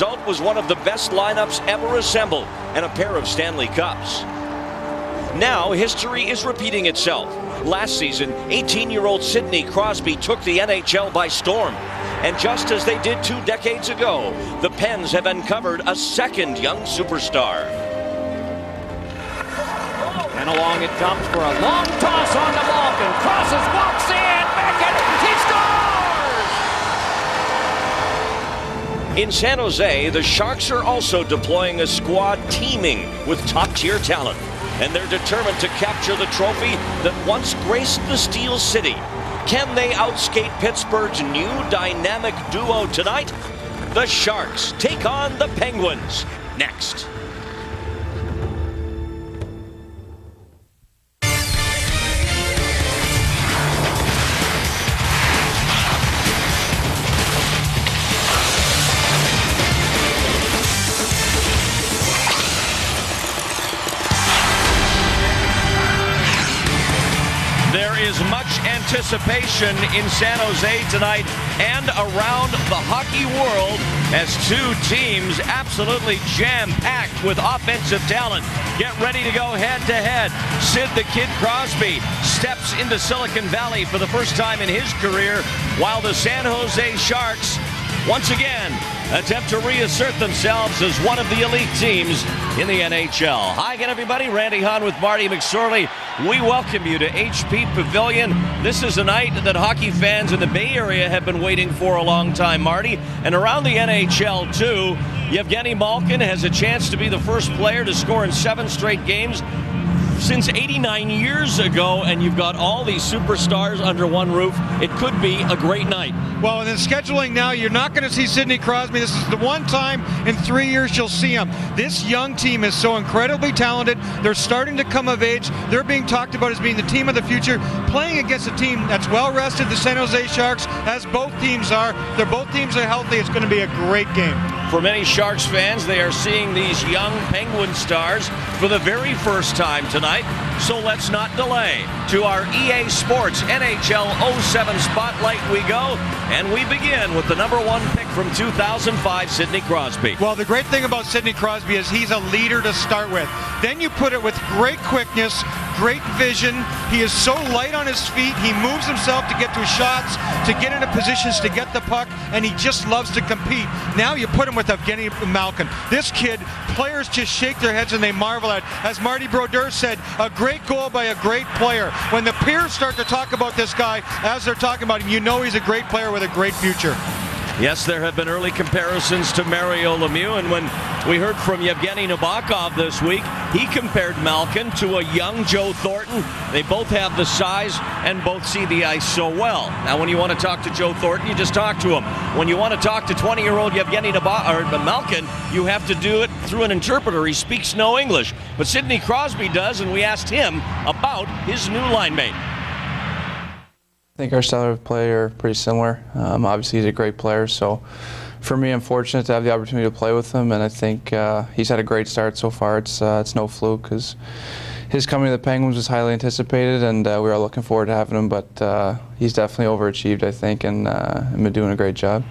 Result was one of the best lineups ever assembled and a pair of Stanley Cups. Now history is repeating itself. Last season, 18-year-old Sidney Crosby took the NHL by storm. And just as they did 2 decades ago, the Pens have uncovered a second young superstar. And along it comes for a long toss on the Malkin. Crosses, walks in, back in, he scores! In San Jose, the Sharks are also deploying a squad teeming with top-tier talent. And they're determined to capture the trophy that once graced the Steel City. Can they outskate Pittsburgh's new dynamic duo tonight? The Sharks take on the Penguins next. There is much anticipation in San Jose tonight and around the hockey world as two teams absolutely jam-packed with offensive talent get ready to go head-to-head. Sid the Kid Crosby steps into Silicon Valley for the first time in his career, while the San Jose Sharks once again attempt to reassert themselves as one of the elite teams in the NHL. Hi again, everybody. Randy Hahn with Marty McSorley. We welcome you to HP Pavilion. This is a night that hockey fans in the Bay Area have been waiting for a long time, Marty. And around the NHL, too, Yevgeny Malkin has a chance to be the first player to score in 7 straight games since 89 years ago, and you've got all these superstars under one roof. It could be a great night. Well, in the scheduling now, you're not going to see Sidney Crosby. This is the one time in 3 years you'll see him. This young team is so incredibly talented. They're starting to come of age. They're being talked about as being the team of the future, playing against a team that's well-rested, the San Jose Sharks, as both teams are. Both teams are healthy. It's going to be a great game. For many Sharks fans, they are seeing these young Penguin stars for the very first time tonight. So let's not delay. To our EA Sports NHL 07 Spotlight we go, and we begin with the #1 pick from 2005, Sidney Crosby. Well, the great thing about Sidney Crosby is he's a leader to start with. Then you put it with great quickness, great vision. He is so light on his feet. He moves himself to get to shots, to get into positions to get the puck, and he just loves to compete. Now you put him with Evgeny Malkin. This kid, players just shake their heads and they marvel at. As Marty Brodeur said, a great goal by a great player. When the peers start to talk about this guy, as they're talking about him, you know he's a great player with a great future. Yes, there have been early comparisons to Mario Lemieux, and when we heard from Yevgeny Nabokov this week, he compared Malkin to a young Joe Thornton. They both have the size and both see the ice so well. Now, when you want to talk to Joe Thornton, you just talk to him. When you want to talk to 20-year-old Yevgeny Malkin, you have to do it through an interpreter. He speaks no English, but Sidney Crosby does, and we asked him about his new line mate. I think our style of play are pretty similar. Obviously, he's a great player, so for me, I'm fortunate to have the opportunity to play with him, and I think he's had a great start so far. It's no fluke, because his coming to the Penguins was highly anticipated, and we are looking forward to having him, but he's definitely overachieved, I think, and been doing a great job.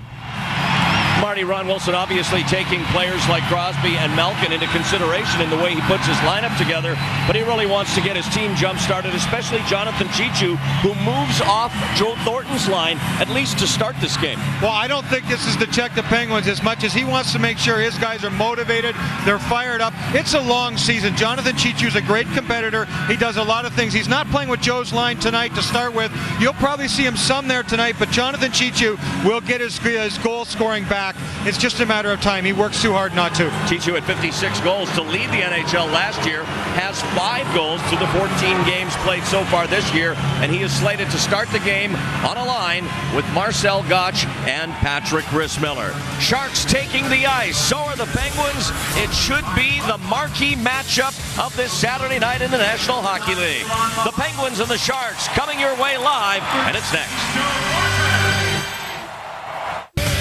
Marty, Ron Wilson obviously taking players like Crosby and Malkin into consideration in the way he puts his lineup together, but he really wants to get his team jump-started, especially Jonathan Cheechoo, who moves off Joe Thornton's line, at least to start this game. Well, I don't think this is to check the Penguins as much as he wants to make sure his guys are motivated, they're fired up. It's a long season. Jonathan Cheechoo's a great competitor. He does a lot of things. He's not playing with Joe's line tonight to start with. You'll probably see him some there tonight, but Jonathan Cheechoo will get his goal scoring back. It's just a matter of time. He works too hard not to. Cheechoo at 56 goals to lead the NHL last year, has 5 goals through the 14 games played so far this year, and he is slated to start the game on a line with Marcel Gottsch and Patrick Rissmiller. Sharks taking the ice, so are the Penguins. It should be the marquee matchup of this Saturday night in the National Hockey League. The Penguins and the Sharks coming your way live, and it's next.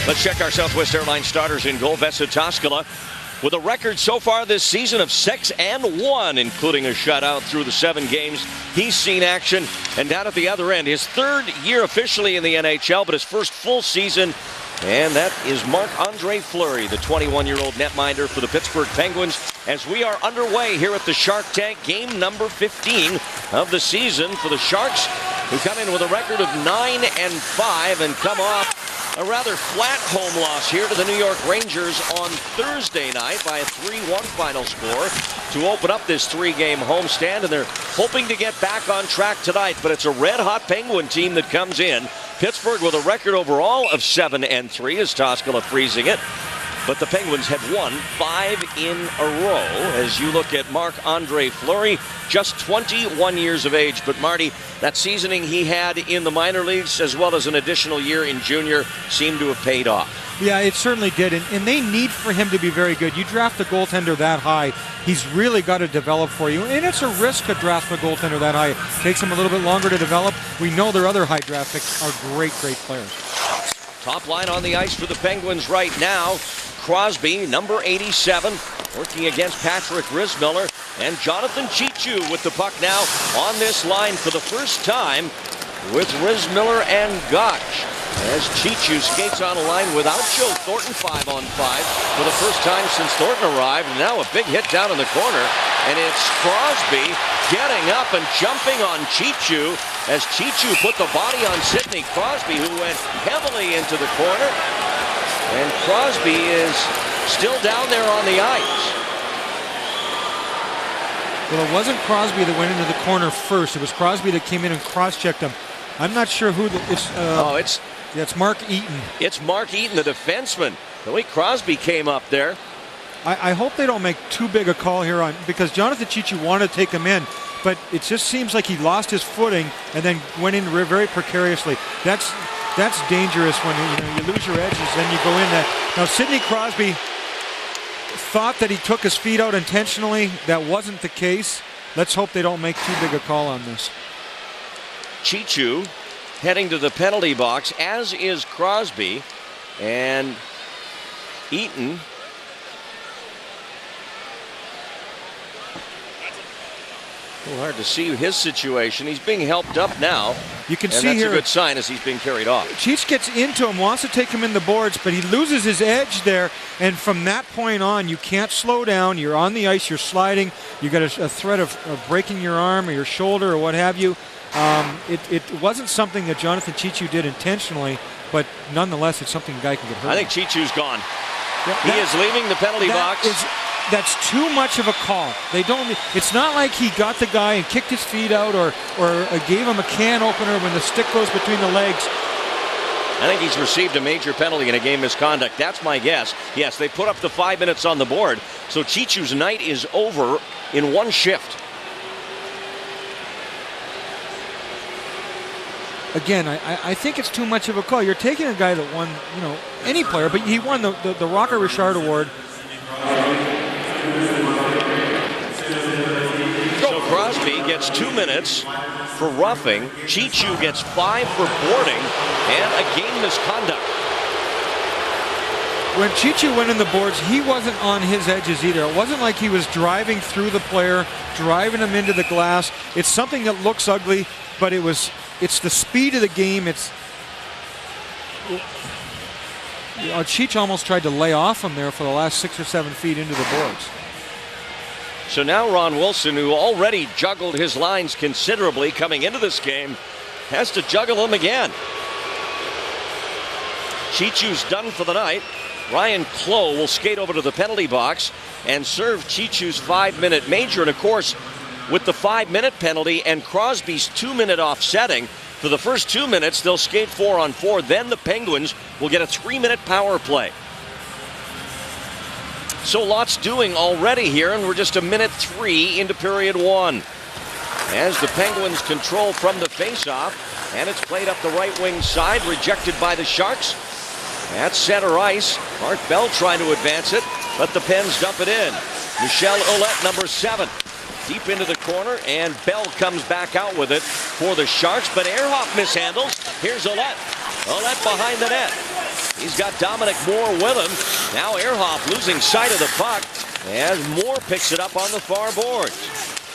Let's check our Southwest Airlines starters in goal. Vesa Toskala with a record so far this season of 6-1, including a shutout through the 7 games he's seen action. And down at the other end, his 3rd year officially in the NHL, but his first full season And that is Marc-Andre Fleury, the 21-year-old netminder for the Pittsburgh Penguins, as we are underway here at the Shark Tank, game number 15 of the season for the Sharks, who come in with a record of 9-5 and come off a rather flat home loss here to the New York Rangers on Thursday night by a 3-1 final score to open up this 3-game homestand, and they're hoping to get back on track tonight. But it's a red-hot Penguin team that comes in. Pittsburgh with a record overall of 7-3 as Toskala freezing it. But the Penguins have won 5 in a row as you look at Marc-Andre Fleury, just 21 years of age. But Marty, that seasoning he had in the minor leagues as well as an additional year in junior seemed to have paid off. Yeah, it certainly did. And they need for him to be very good. You draft a goaltender that high, he's really got to develop for you. And it's a risk to draft a goaltender that high. It takes him a little bit longer to develop. We know their other high draft picks are great players. Top line on the ice for the Penguins right now. Crosby, number 87, working against Patrick Rizmiller, and Jonathan Cheechoo with the puck now on this line for the first time with Rizmiller and Gotch. As Cheechoo skates on a line without Joe Thornton 5-on-5 for the first time since Thornton arrived. And now a big hit down in the corner, and it's Crosby getting up and jumping on Cheechoo as Cheechoo put the body on Sidney Crosby, who went heavily into the corner. And Crosby is still down there on the ice. Well, it wasn't Crosby that went into the corner first. It was Crosby that came in and cross-checked him. I'm not sure who it's Mark Eaton. It's Mark Eaton, the defenseman. The way Crosby came up there. I hope they don't make too big a call here on, because Jonathan Cheechoo wanted to take him in, but it just seems like he lost his footing and then went in very precariously. That's dangerous when you lose your edges, then you go in that. Now Sidney Crosby thought that he took his feet out intentionally. That wasn't the case. Let's hope they don't make too big a call on this. Cheechoo heading to the penalty box, as is Crosby, and Eaton. A little hard to see his situation. He's being helped up now. You can and see that's here a good sign as he's being carried off. Cheech gets into him, wants to take him in the boards, but he loses his edge there. And from that point on, you can't slow down. You're on the ice. You're sliding. You got a threat of breaking your arm or your shoulder or what have you. It wasn't something that Jonathan Cheechoo did intentionally, but nonetheless, it's something a guy can get hurt. I think Cheechoo's gone. Yeah, he is leaving the penalty box. That's too much of a call. It's not like he got the guy and kicked his feet out or gave him a can opener when the stick goes between the legs. I think he's received a major penalty in a game misconduct. That's my guess. Yes, they put up the 5 minutes on the board. So Cheechoo's night is over in one shift. Again, I think it's too much of a call. You're taking a guy that won, any player, but he won the Rocket Richard Award. So Crosby gets 2 minutes for roughing. Cheechoo gets 5 for boarding and a game misconduct. When Cheechoo went in the boards, he wasn't on his edges either. It wasn't like he was driving through the player, driving him into the glass. It's something that looks ugly, but it's the speed of the game. Cheech almost tried to lay off him there for the last 6 or 7 feet into the boards. So now Ron Wilson, who already juggled his lines considerably coming into this game, has to juggle them again. Cheechoo's done for the night. Ryan Clough will skate over to the penalty box and serve Cheechoo's 5-minute major. And of course, with the 5-minute penalty and Crosby's 2-minute offsetting, for the first 2 minutes, they'll skate 4-on-4. Then the Penguins will get a 3-minute power play. So lots doing already here, and we're just a minute 3 into period 1. As the Penguins control from the faceoff, and it's played up the right wing side, rejected by the Sharks. At center ice, Mark Bell trying to advance it, but the Pens dump it in. Michel Ouellette, number 7. Deep into the corner, and Bell comes back out with it for the Sharks, but Ehrhoff mishandles. Here's Ouellette. Ouellette behind the net. He's got Dominic Moore with him. Now Ehrhoff losing sight of the puck as Moore picks it up on the far boards.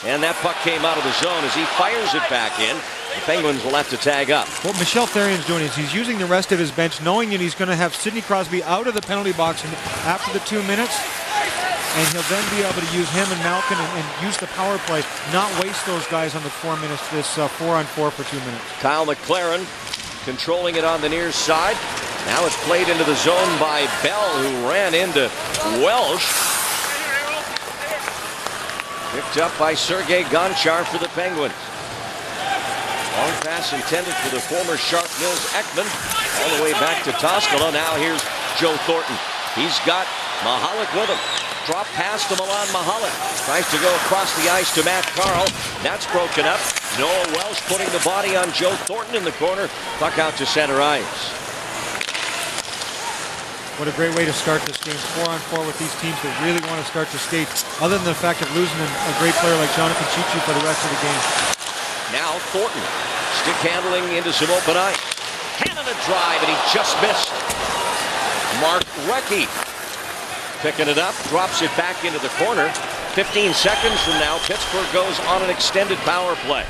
And that puck came out of the zone as he fires it back in. The Penguins will have to tag up. What Michel Therrien's doing is he's using the rest of his bench, knowing that he's going to have Sidney Crosby out of the penalty box after the 2 minutes, and he'll then be able to use him and Malkin and use the power play, not waste those guys on the 4 minutes, this 4-on-4 for 2 minutes. Kyle McLaren controlling it on the near side. Now it's played into the zone by Bell, who ran into Welsh. Picked up by Sergei Gonchar for the Penguins. Long pass intended for the former Shark Nils Ekman. All the way back to Toskala. Now here's Joe Thornton. He's got Mahalik with him. Drop pass to Milan Mahalik. Tries to go across the ice to Matt Carl. That's broken up. Noah Welsh putting the body on Joe Thornton in the corner. Puck out to center ice. What a great way to start this game. 4-on-4 with these teams that really want to start to skate, other than the fact of losing a great player like Jonathan Chichu for the rest of the game. Now Thornton, stick handling into some open ice. Canada drive, and he just missed. Mark Recchi picking it up, drops it back into the corner. 15 seconds from now, Pittsburgh goes on an extended power play.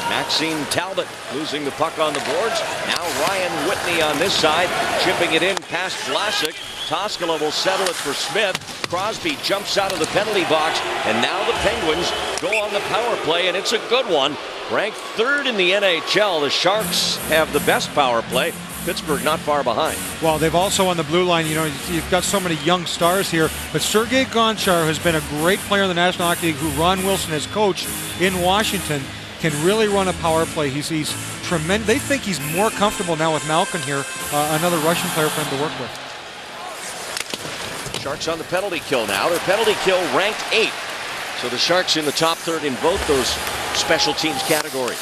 Maxine Talbot losing the puck on the boards. Now Ryan Whitney on this side, chipping it in past Vlasic. Toskala will settle it for Smith. Crosby jumps out of the penalty box, and now the Penguins go on the power play, and it's a good one. Ranked third in the NHL, the Sharks have the best power play. Pittsburgh not far behind. Well, they've also on the blue line, you know, you've got so many young stars here, but Sergei Gonchar has been a great player in the National Hockey League, who Ron Wilson has coached in Washington. Can really run a power play. He's tremendous. They think he's more comfortable now with Malkin here, another Russian player for him to work with. Sharks on the penalty kill now. Their penalty kill ranked 8th. So the Sharks in the top third in both those special teams categories.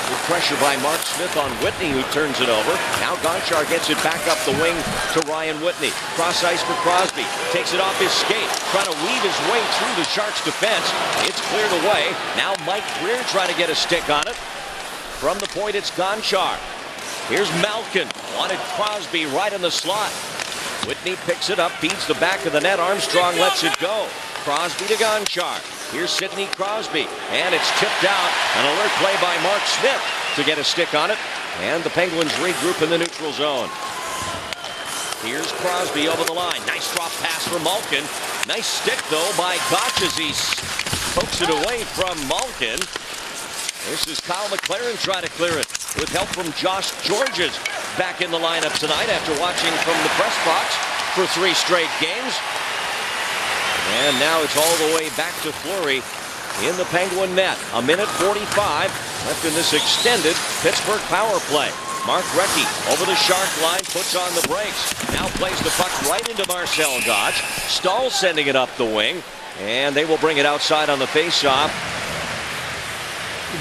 Good pressure by Mark Smith on Whitney, who turns it over. Now Gonchar gets it back up the wing to Ryan Whitney. Cross ice for Crosby. Takes it off his skate. Trying to weave his way through the Sharks defense. It's cleared away. Now Mike Greer trying to get a stick on it. From the point, it's Gonchar. Here's Malkin. Wanted Crosby right in the slot. Whitney picks it up, feeds the back of the net. Armstrong lets it go. Crosby to Gonchar. Here's Sidney Crosby, and it's tipped out. An alert play by Mark Smith to get a stick on it, and the Penguins regroup in the neutral zone. Here's Crosby over the line. Nice drop pass for Malkin. Nice stick, though, by Gotch as he pokes it away from Malkin. This is Kyle McLaren trying to clear it with help from Josh Georges, back in the lineup tonight after watching from the press box for 3 straight games. And now it's all the way back to Fleury in the Penguin net. 1:45 left in this extended Pittsburgh power play. Mark Recchi over the Shark line, puts on the brakes. Now plays the puck right into Marcel Gotch. Stahl sending it up the wing, and they will bring it outside on the faceoff.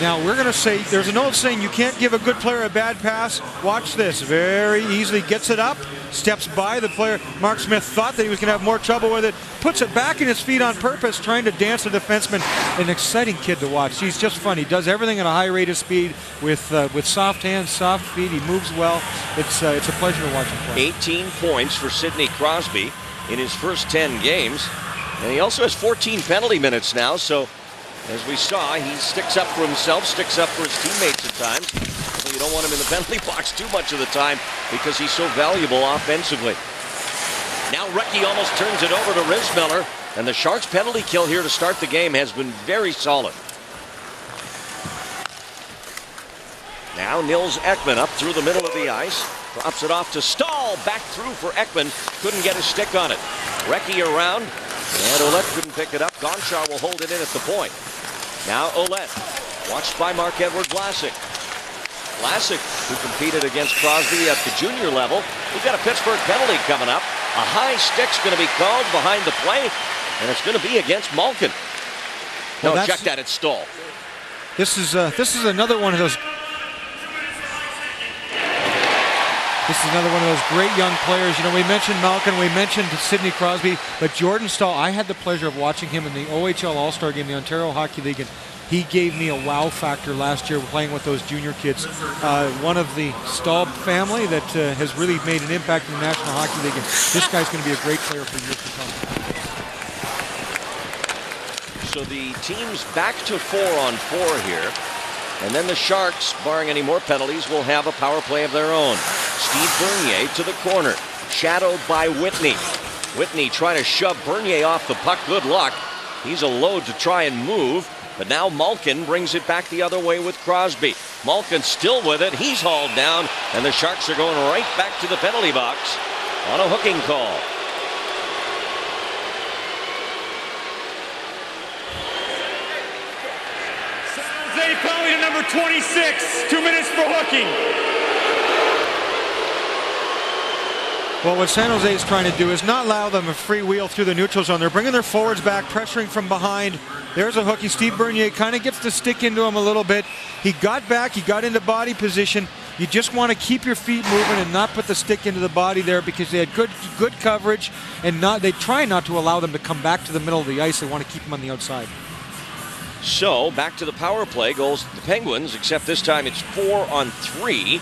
Now we're going to say, there's an old saying, you can't give a good player a bad pass. Watch this. Very easily gets it up, steps by the player. Mark Smith thought that he was going to have more trouble with it, puts it back in his feet on purpose, trying to dance the defenseman. An exciting kid to watch. He's just fun. He does everything at a high rate of speed with soft hands, soft feet. He moves well. It's a pleasure to watch him play. 18 points for Sidney Crosby in his first 10 games. And he also has 14 penalty minutes now, so as we saw, he sticks up for himself, sticks up for his teammates at times. So you don't want him in the penalty box too much of the time because he's so valuable offensively. Now Recchi almost turns it over to Ridsmiller, and the Sharks' penalty kill here to start the game has been very solid. Now Nils Ekman up through the middle of the ice, drops it off to Stahl, back through for Ekman, couldn't get a stick on it. Recchi around, and Ouellette couldn't pick it up. Gonchar will hold it in at the point. Now Ouellette, watched by Marc-Edouard Vlasic. Vlasic, who competed against Crosby at the junior level. We've got a Pittsburgh penalty coming up. A high stick's going to be called behind the play, and it's going to be against Malkin. No, check that, it's Stahl. This is another one of those. This is another one of those great young players. You know, we mentioned Malkin, we mentioned Sidney Crosby, but Jordan Stahl, I had the pleasure of watching him in the OHL All-Star game, the Ontario Hockey League, and he gave me a wow factor last year playing with those junior kids. One of the Stahl family that has really made an impact in the National Hockey League, and this guy's going to be a great player for years to come. So the team's back to 4-on-4 here. And then the Sharks, barring any more penalties, will have a power play of their own. Steve Bernier to the corner, shadowed by Whitney. Whitney trying to shove Bernier off the puck. Good luck. He's a load to try and move. But now Malkin brings it back the other way with Crosby. Malkin still with it. He's hauled down. And the Sharks are going right back to the penalty box on a hooking call. Jose penalty to number 26. 2 minutes for hooking. Well, what San Jose is trying to do is not allow them a free wheel through the neutral zone. They're bringing their forwards back, pressuring from behind. There's a hooky. Steve Bernier kind of gets the stick into him a little bit. He got back. He got into body position. You just want to keep your feet moving and not put the stick into the body there because they had good coverage and they try not to allow them to come back to the middle of the ice. They want to keep them on the outside. So back to the power play goes the Penguins, except this time it's 4-on-3.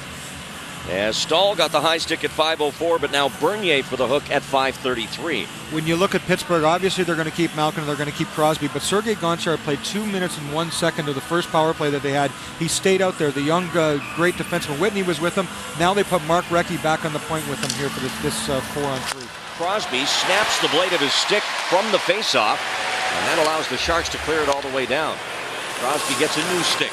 As Stahl got the high stick at 5:04, but now Bernier for the hook at 5:33. When you look at Pittsburgh, obviously they're going to keep Malkin, they're going to keep Crosby, but Sergei Gonchar played 2 minutes and 1 second of the first power play that they had. He stayed out there. The young, great defenseman Whitney was with him. Now they put Mark Recchi back on the point with him here for this 4-on-3. Crosby snaps the blade of his stick from the faceoff, and that allows the Sharks to clear it all the way down. Crosby gets a new stick.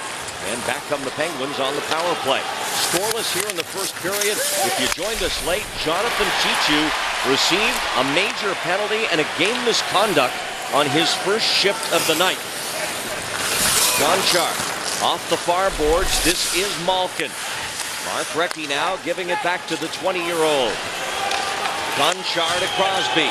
And back come the Penguins on the power play. Scoreless here in the first period. If you joined us late, Jonathan Cheechoo received a major penalty and a game misconduct on his first shift of the night. Gonchar off the far boards. This is Malkin. Mark Recchi now giving it back to the 20-year-old. Gonchar to Crosby.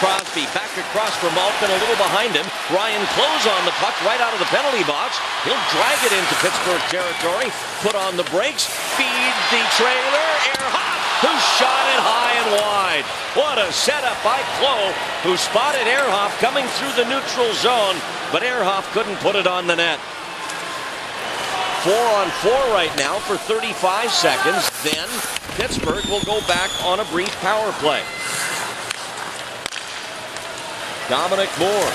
Crosby back across for Malkin, a little behind him. Ryan Close on the puck right out of the penalty box. He'll drag it into Pittsburgh territory. Put on the brakes. Feed the trailer. Ehrhoff, who shot it high and wide. What a setup by Close, who spotted Ehrhoff coming through the neutral zone, but Ehrhoff couldn't put it on the net. 4-on-4 right now for 35 seconds. Then Pittsburgh will go back on a brief power play. Dominic Moore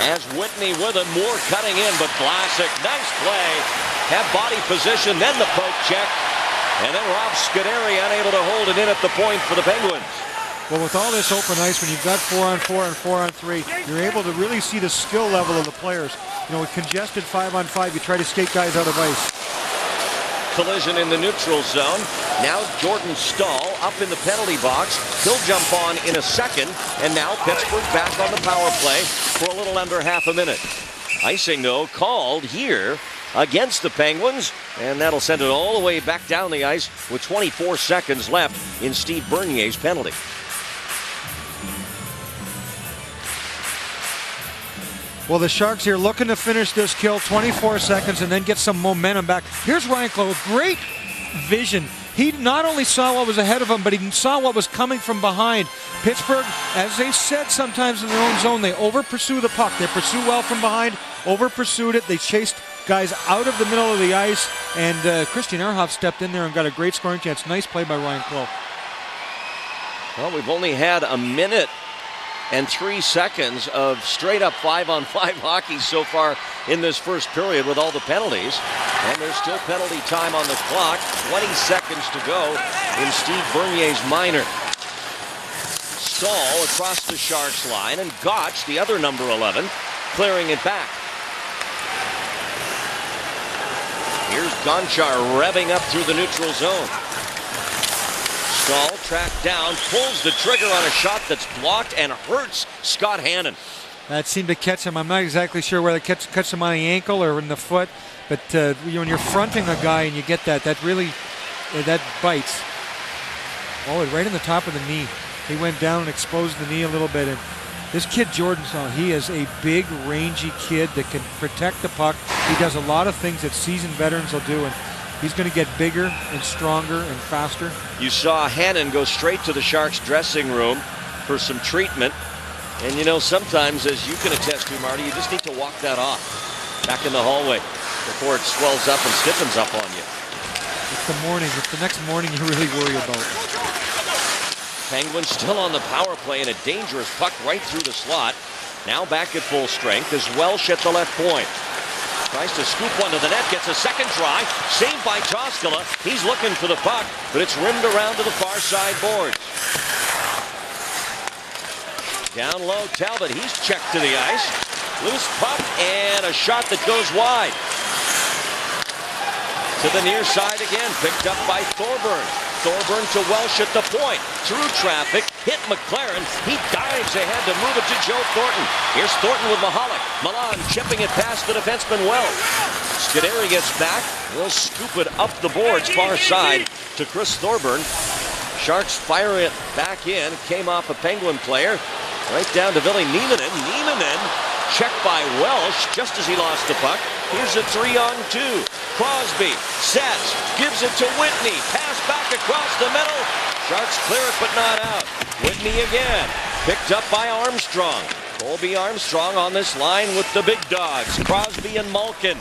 has Whitney with him. Moore cutting in, but Vlasic, nice play. Have body position, then the poke check. And then Rob Scuderi unable to hold it in at the point for the Penguins. Well, with all this open ice, when you've got 4-on-4 and 4-on-3, you're able to really see the skill level of the players. You know, with congested 5-on-5, you try to skate guys out of ice. Collision in the neutral zone. Now Jordan Stahl up in the penalty box. He'll jump on in a second. And now Pittsburgh back on the power play for a little under half a minute. Icing, though, called here against the Penguins. And that'll send it all the way back down the ice with 24 seconds left in Steve Bernier's penalty. Well, the Sharks here looking to finish this kill, 24 seconds, and then get some momentum back. Here's Ryan Close, great vision. He not only saw what was ahead of him, but he saw what was coming from behind. Pittsburgh, as they said sometimes in their own zone, they over-pursue the puck. They pursue well from behind, over-pursued it. They chased guys out of the middle of the ice, and Christian Ehrhoff stepped in there and got a great scoring chance. Nice play by Ryan Close. Well, we've only had a minute and 3 seconds of straight-up 5-on-5 hockey so far in this first period with all the penalties. And there's still penalty time on the clock. 20 seconds to go in Steve Bernier's minor. Stahl across the Sharks line, and Gotch, the other number 11, clearing it back. Here's Gonchar revving up through the neutral zone. Stahl tracked down, pulls the trigger on a shot that's blocked and hurts Scott Hannon. That seemed to catch him. I'm not exactly sure whether it catch him on the ankle or in the foot, but when you're fronting a guy and you get that really, that bites. Oh, right in the top of the knee. He went down and exposed the knee a little bit. And this kid, Jordan Stahl, he is a big, rangy kid that can protect the puck. He does a lot of things that seasoned veterans will do, and he's going to get bigger and stronger and faster. You saw Hannon go straight to the Sharks dressing room for some treatment. And you know, sometimes, as you can attest to, Marty, you just need to walk that off back in the hallway before it swells up and stiffens up on you. It's the morning. It's the next morning you really worry about. Penguins still on the power play, and a dangerous puck right through the slot. Now back at full strength as Welsh at the left point. Tries to scoop one to the net, gets a second try. Saved by Toskala. He's looking for the puck, but it's rimmed around to the far side boards. Down low, Talbot. He's checked to the ice. Loose puck and a shot that goes wide. To the near side again, picked up by Thorburn. Thorburn to Welsh at the point. Through traffic, hit McLaren. He dives ahead to move it to Joe Thornton. Here's Thornton with Mahalik. Milan chipping it past the defenseman Welsh. Scuderi gets back. He'll scoop it up the boards far side to Chris Thorburn. Sharks fire it back in. Came off a Penguin player. Right down to Ville Nieminen. Nieminen checked by Welsh just as he lost the puck. Here's a 3-on-2. Crosby sets, gives it to Whitney. Pass back across the middle. Sharks clear it, but not out. Whitney again. Picked up by Armstrong. Colby Armstrong on this line with the big dogs. Crosby and Malkin.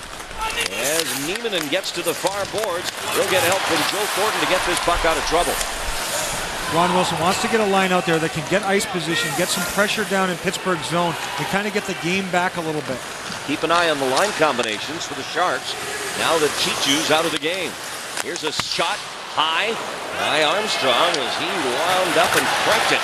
As Nieminen gets to the far boards, he'll get help from Joe Thornton to get this puck out of trouble. Ron Wilson wants to get a line out there that can get ice position, get some pressure down in Pittsburgh's zone, and kind of get the game back a little bit. Keep an eye on the line combinations for the Sharks now that Chichu's out of the game. Here's a shot high by Armstrong as he wound up and cranked it.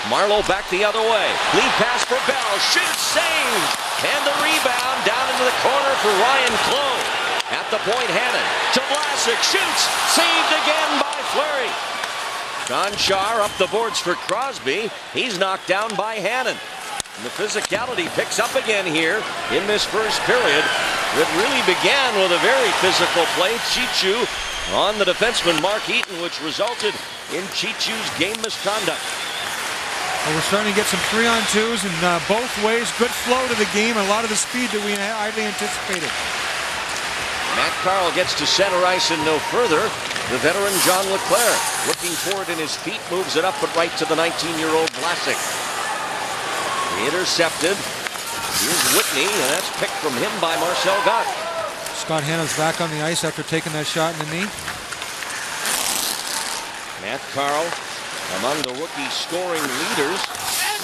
Marleau back the other way. Lead pass for Bell. Shoots, saves, and the rebound down into the corner for Ryan Clough. At the point, Hannon to Vlasic. Shoots, saved again by Fleury. John Char up the boards for Crosby. He's knocked down by Hannon. And the physicality picks up again here in this first period. It really began with a very physical play. Chichu on the defenseman Mark Eaton, which resulted in Chichu's game misconduct. Well, we're starting to get some 3-on-2s and both ways. Good flow to the game, a lot of the speed that we hardly anticipated. Matt Carl gets to center ice and no further. The veteran John LeClair looking forward in his feet, moves it up but right to the 19-year-old Vlasic. Intercepted. Here's Whitney, and that's picked from him by Marcel Gott. Scott Hanna's back on the ice after taking that shot in the knee. Matt Carl among the rookie scoring leaders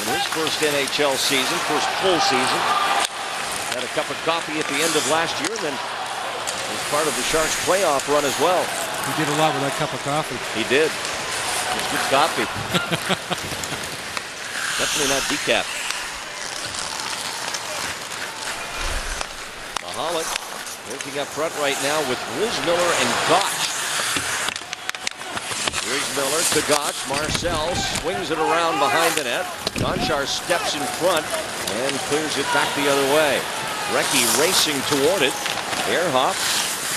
in his first NHL season, first full season. Had a cup of coffee at the end of last year, then was part of the Sharks playoff run as well. He did a lot with that cup of coffee. He did. It was good coffee. Definitely not decaf. Mahalik working up front right now with Rizmiller and Gotch. Rizmiller to Gotch. Marcel swings it around behind the net. Gonchar steps in front and clears it back the other way. Recchi racing toward it. Ehrhoff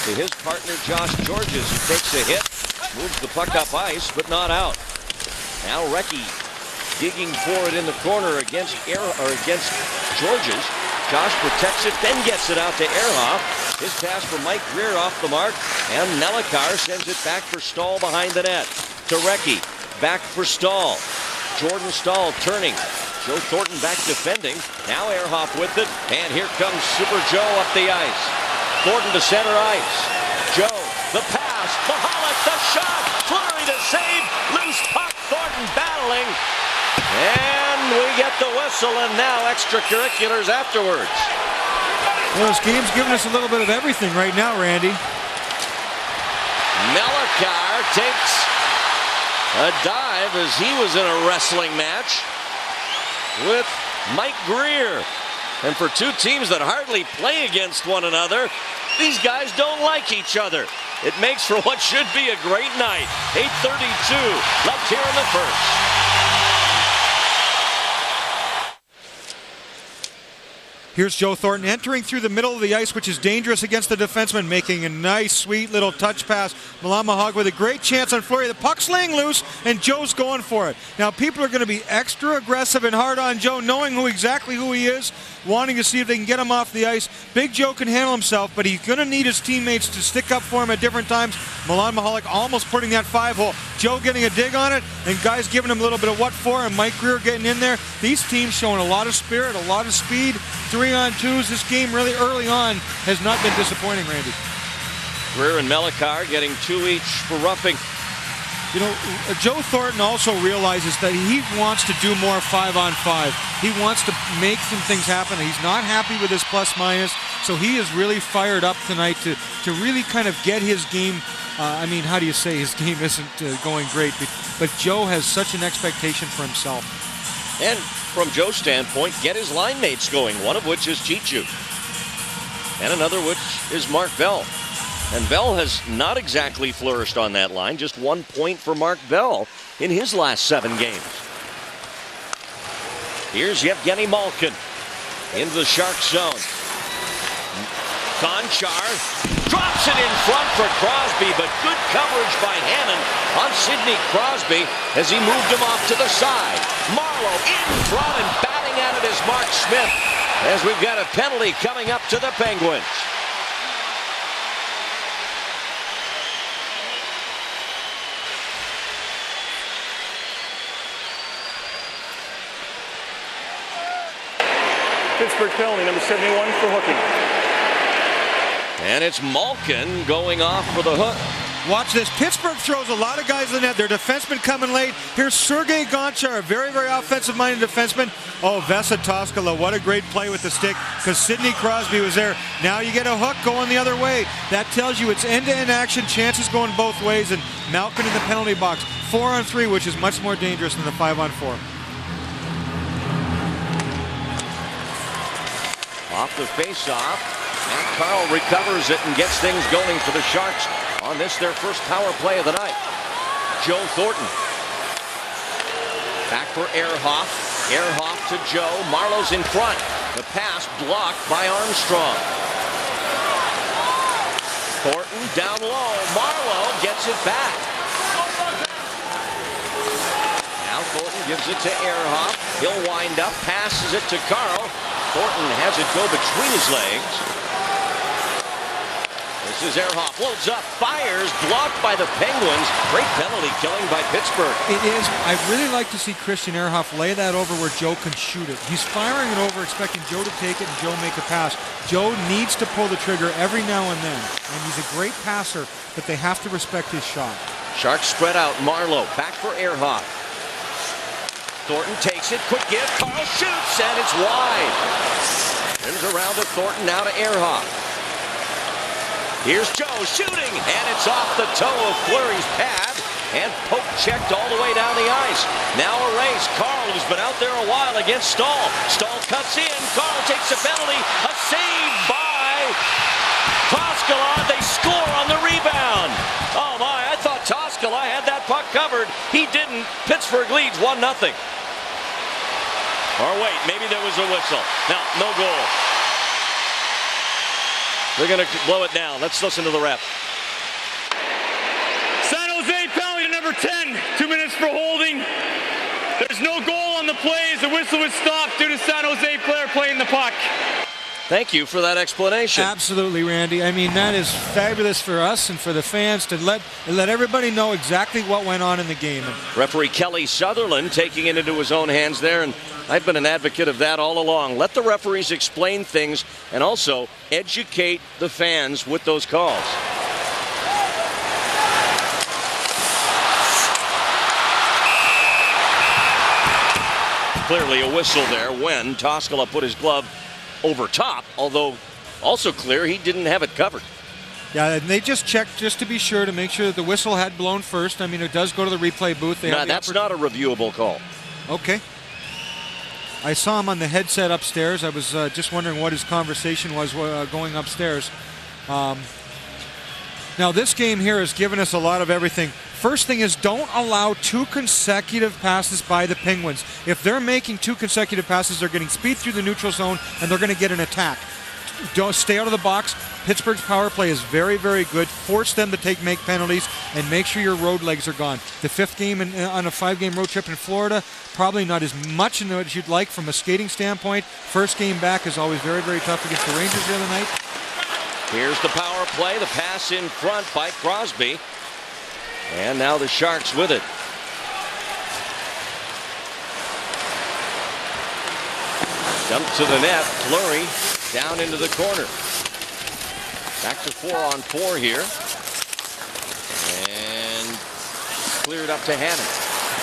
to his partner Josh Georges, who takes a hit, moves the puck up ice, but not out. Now Recchi digging for it in the corner against Georges. Josh protects it, then gets it out to Ehrhoff. His pass for Mike Greer off the mark, and Nelikar sends it back for Stahl behind the net. To Recchi, back for Stahl. Jordan Stahl turning. Joe Thornton back defending. Now Ehrhoff with it, and here comes Super Joe up the ice. Thornton to center ice. Joe, the pass, Mahalik, the shot, Fleury to save, loose puck, Thornton battling. And we get the whistle, and now extracurriculars afterwards. Well, this game's giving us a little bit of everything right now, Randy. Nelikar takes a dive as he was in a wrestling match with Mike Greer. And for two teams that hardly play against one another, these guys don't like each other. It makes for what should be a great night. 8:32 left here in the first. Here's Joe Thornton entering through the middle of the ice, which is dangerous against the defenseman, making a nice, sweet little touch pass. Milan Mahalik with a great chance on Fleury. The puck's laying loose, and Joe's going for it. Now, people are going to be extra aggressive and hard on Joe, knowing exactly who he is, wanting to see if they can get him off the ice. Big Joe can handle himself, but he's going to need his teammates to stick up for him at different times. Milan Mahalik almost putting that 5-hole. Joe getting a dig on it, and guys giving him a little bit of what for, and Mike Greer getting in there. These teams showing a lot of spirit, a lot of speed. 3-on-2s. This game really early on has not been disappointing, Randy. Greer and Nelikar getting 2 each for roughing. You know, Joe Thornton also realizes that he wants to do more 5-on-5. He wants to make some things happen. He's not happy with his plus-minus, so he is really fired up tonight to really kind of get his game. I mean, how do you say his game isn't going great, but Joe has such an expectation for himself. And from Joe's standpoint, get his line mates going, one of which is Chichu. And another which is Mark Bell. And Bell has not exactly flourished on that line. Just 1 point for Mark Bell in his last 7 games. Here's Yevgeny Malkin into the Sharks zone. Gonchar drops it in front for Crosby, but good coverage by Hannon on Sidney Crosby as he moved him off to the side. Marleau in front and batting at it is Mark Smith as we've got a penalty coming up to the Penguins. Pittsburgh penalty, number 71 for hooking. And it's Malkin going off for the hook. Watch this. Pittsburgh throws a lot of guys in the net. Their defensemen coming late. Here's Sergei Gonchar, a very, very offensive-minded defenseman. Oh, Vesa Toskala, what a great play with the stick because Sidney Crosby was there. Now you get a hook going the other way. That tells you it's end-to-end action, chances going both ways, and Malkin in the penalty box. 4-on-3, which is much more dangerous than the 5-on-4. Off the face-off, and Carl recovers it and gets things going for the Sharks on this, their first power play of the night. Joe Thornton. Back for Ehrhoff. Ehrhoff to Joe. Marleau's in front. The pass blocked by Armstrong. Thornton down low. Marleau gets it back. Now Thornton gives it to Ehrhoff. He'll wind up, passes it to Carl. Thornton has it go between his legs. This is Ehrhoff, loads up, fires, blocked by the Penguins. Great penalty killing by Pittsburgh. It is. I'd really like to see Christian Ehrhoff lay that over where Joe can shoot it. He's firing it over, expecting Joe to take it and Joe make a pass. Joe needs to pull the trigger every now and then, and he's a great passer, but they have to respect his shot. Sharks spread out. Marleau back for Ehrhoff. Thornton takes it, quick give, Carl shoots, and it's wide. Turns around to Thornton, now to Ehrhoff. Here's Joe shooting, and it's off the toe of Fleury's pad, and poke checked all the way down the ice. Now a race. Carl, who's been out there a while against Stahl. Stahl cuts in, Carl takes a penalty, a save by Toskala. They score on the rebound. Oh my, I thought Toskala had that puck covered. He didn't. Pittsburgh leads 1-0. Or wait, maybe there was a whistle. No, no goal. They're going to blow it down. Let's listen to the ref. San Jose penalty to number 10. 2 minutes for holding. There's no goal on the play as the whistle was stopped due to San Jose player playing the puck. Thank you for that explanation. Absolutely, Randy. I mean, that is fabulous for us and for the fans to let everybody know exactly what went on in the game. Referee Kelly Sutherland taking it into his own hands there, and I've been an advocate of that all along. Let the referees explain things and also educate the fans with those calls. Clearly a whistle there when Toskala put his glove over top, although also clear he didn't have it covered. Yeah, and they just checked just to be sure to make sure that the whistle had blown first. I mean, it does go to the replay booth. No, that's not a reviewable call. Okay. I saw him on the headset upstairs. I was just wondering what his conversation was going upstairs. Now, this game here has given us a lot of everything. First thing is, don't allow 2 consecutive passes by the Penguins. If they're making 2 consecutive passes, they're getting speed through the neutral zone, and they're going to get an attack. Don't stay out of the box. Pittsburgh's power play is very, very good. Force them to make penalties, and make sure your road legs are gone. The 5th game on a 5-game road trip in Florida, probably not as much as you'd like from a skating standpoint. First game back is always very, very tough against the Rangers the other night. Here's the power play, the pass in front by Crosby. And now the Sharks with it. Dump to the net. Fleury down into the corner. Back to 4-on-4 here. And cleared up to Hannon.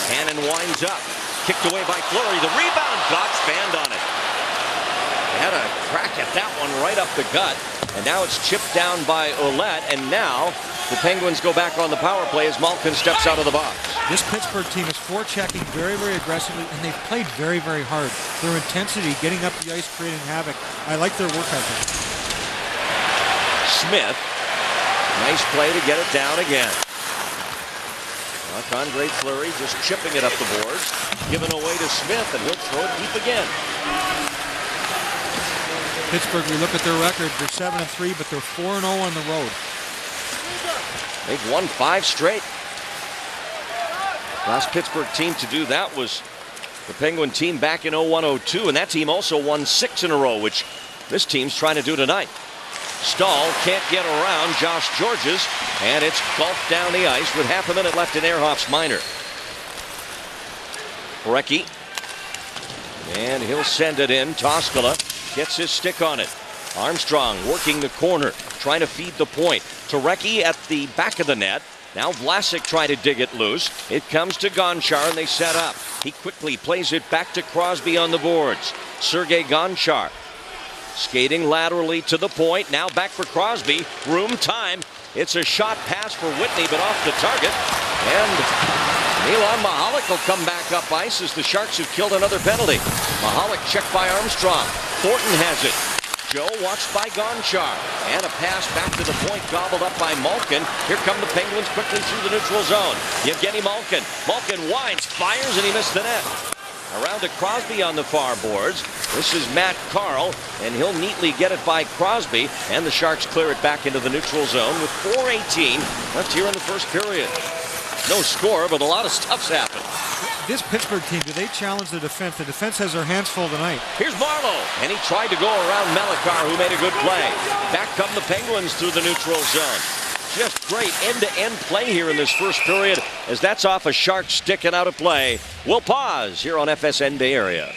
Hannon winds up. Kicked away by Fleury. The rebound. Gotch banned on it. They had a crack at that one right up the gut. And now it's chipped down by Ouellette. And now the Penguins go back on the power play as Malkin steps out of the box. This Pittsburgh team is forechecking very, very aggressively, and they've played very, very hard. Their intensity, getting up the ice, creating havoc. I like their work ethic. Smith. Nice play to get it down again. Andre Fleury just chipping it up the boards. Given away to Smith, and he'll throw it deep again. Pittsburgh, we look at their record. They're 7-3, but they're 4-0 on the road. They've won 5 straight. Last Pittsburgh team to do that was the Penguin team back in 01-02, and that team also won 6 in a row, which this team's trying to do tonight. Stahl can't get around Josh Georges, and it's golfed down the ice with half a minute left in Ehrhoff's minor. Recchi, and he'll send it in. Toskala gets his stick on it. Armstrong working the corner, trying to feed the point. To Recchi at the back of the net. Now Vlasic trying to dig it loose. It comes to Gonchar, and they set up. He quickly plays it back to Crosby on the boards. Sergei Gonchar skating laterally to the point. Now back for Crosby. Room time. It's a shot pass for Whitney, but off the target. And Milan Mahalik will come back up ice as the Sharks have killed another penalty. Mahalik checked by Armstrong. Thornton has it. Joe watched by Gonchar. And a pass back to the point, gobbled up by Malkin. Here come the Penguins quickly through the neutral zone. Yevgeny Malkin. Malkin winds, fires, and he missed the net. Around to Crosby on the far boards. This is Matt Carl, and he'll neatly get it by Crosby, and the Sharks clear it back into the neutral zone with 4:18 left here in the first period. No score, but a lot of stuff's happened. This Pittsburgh team, do they challenge the defense? The defense has their hands full tonight. Here's Marleau, and he tried to go around Mellikar, who made a good play. Back come the Penguins through the neutral zone. Just great end-to-end play here in this first period, as that's off a Shark stick and out of play. We'll pause here on FSN Bay Area.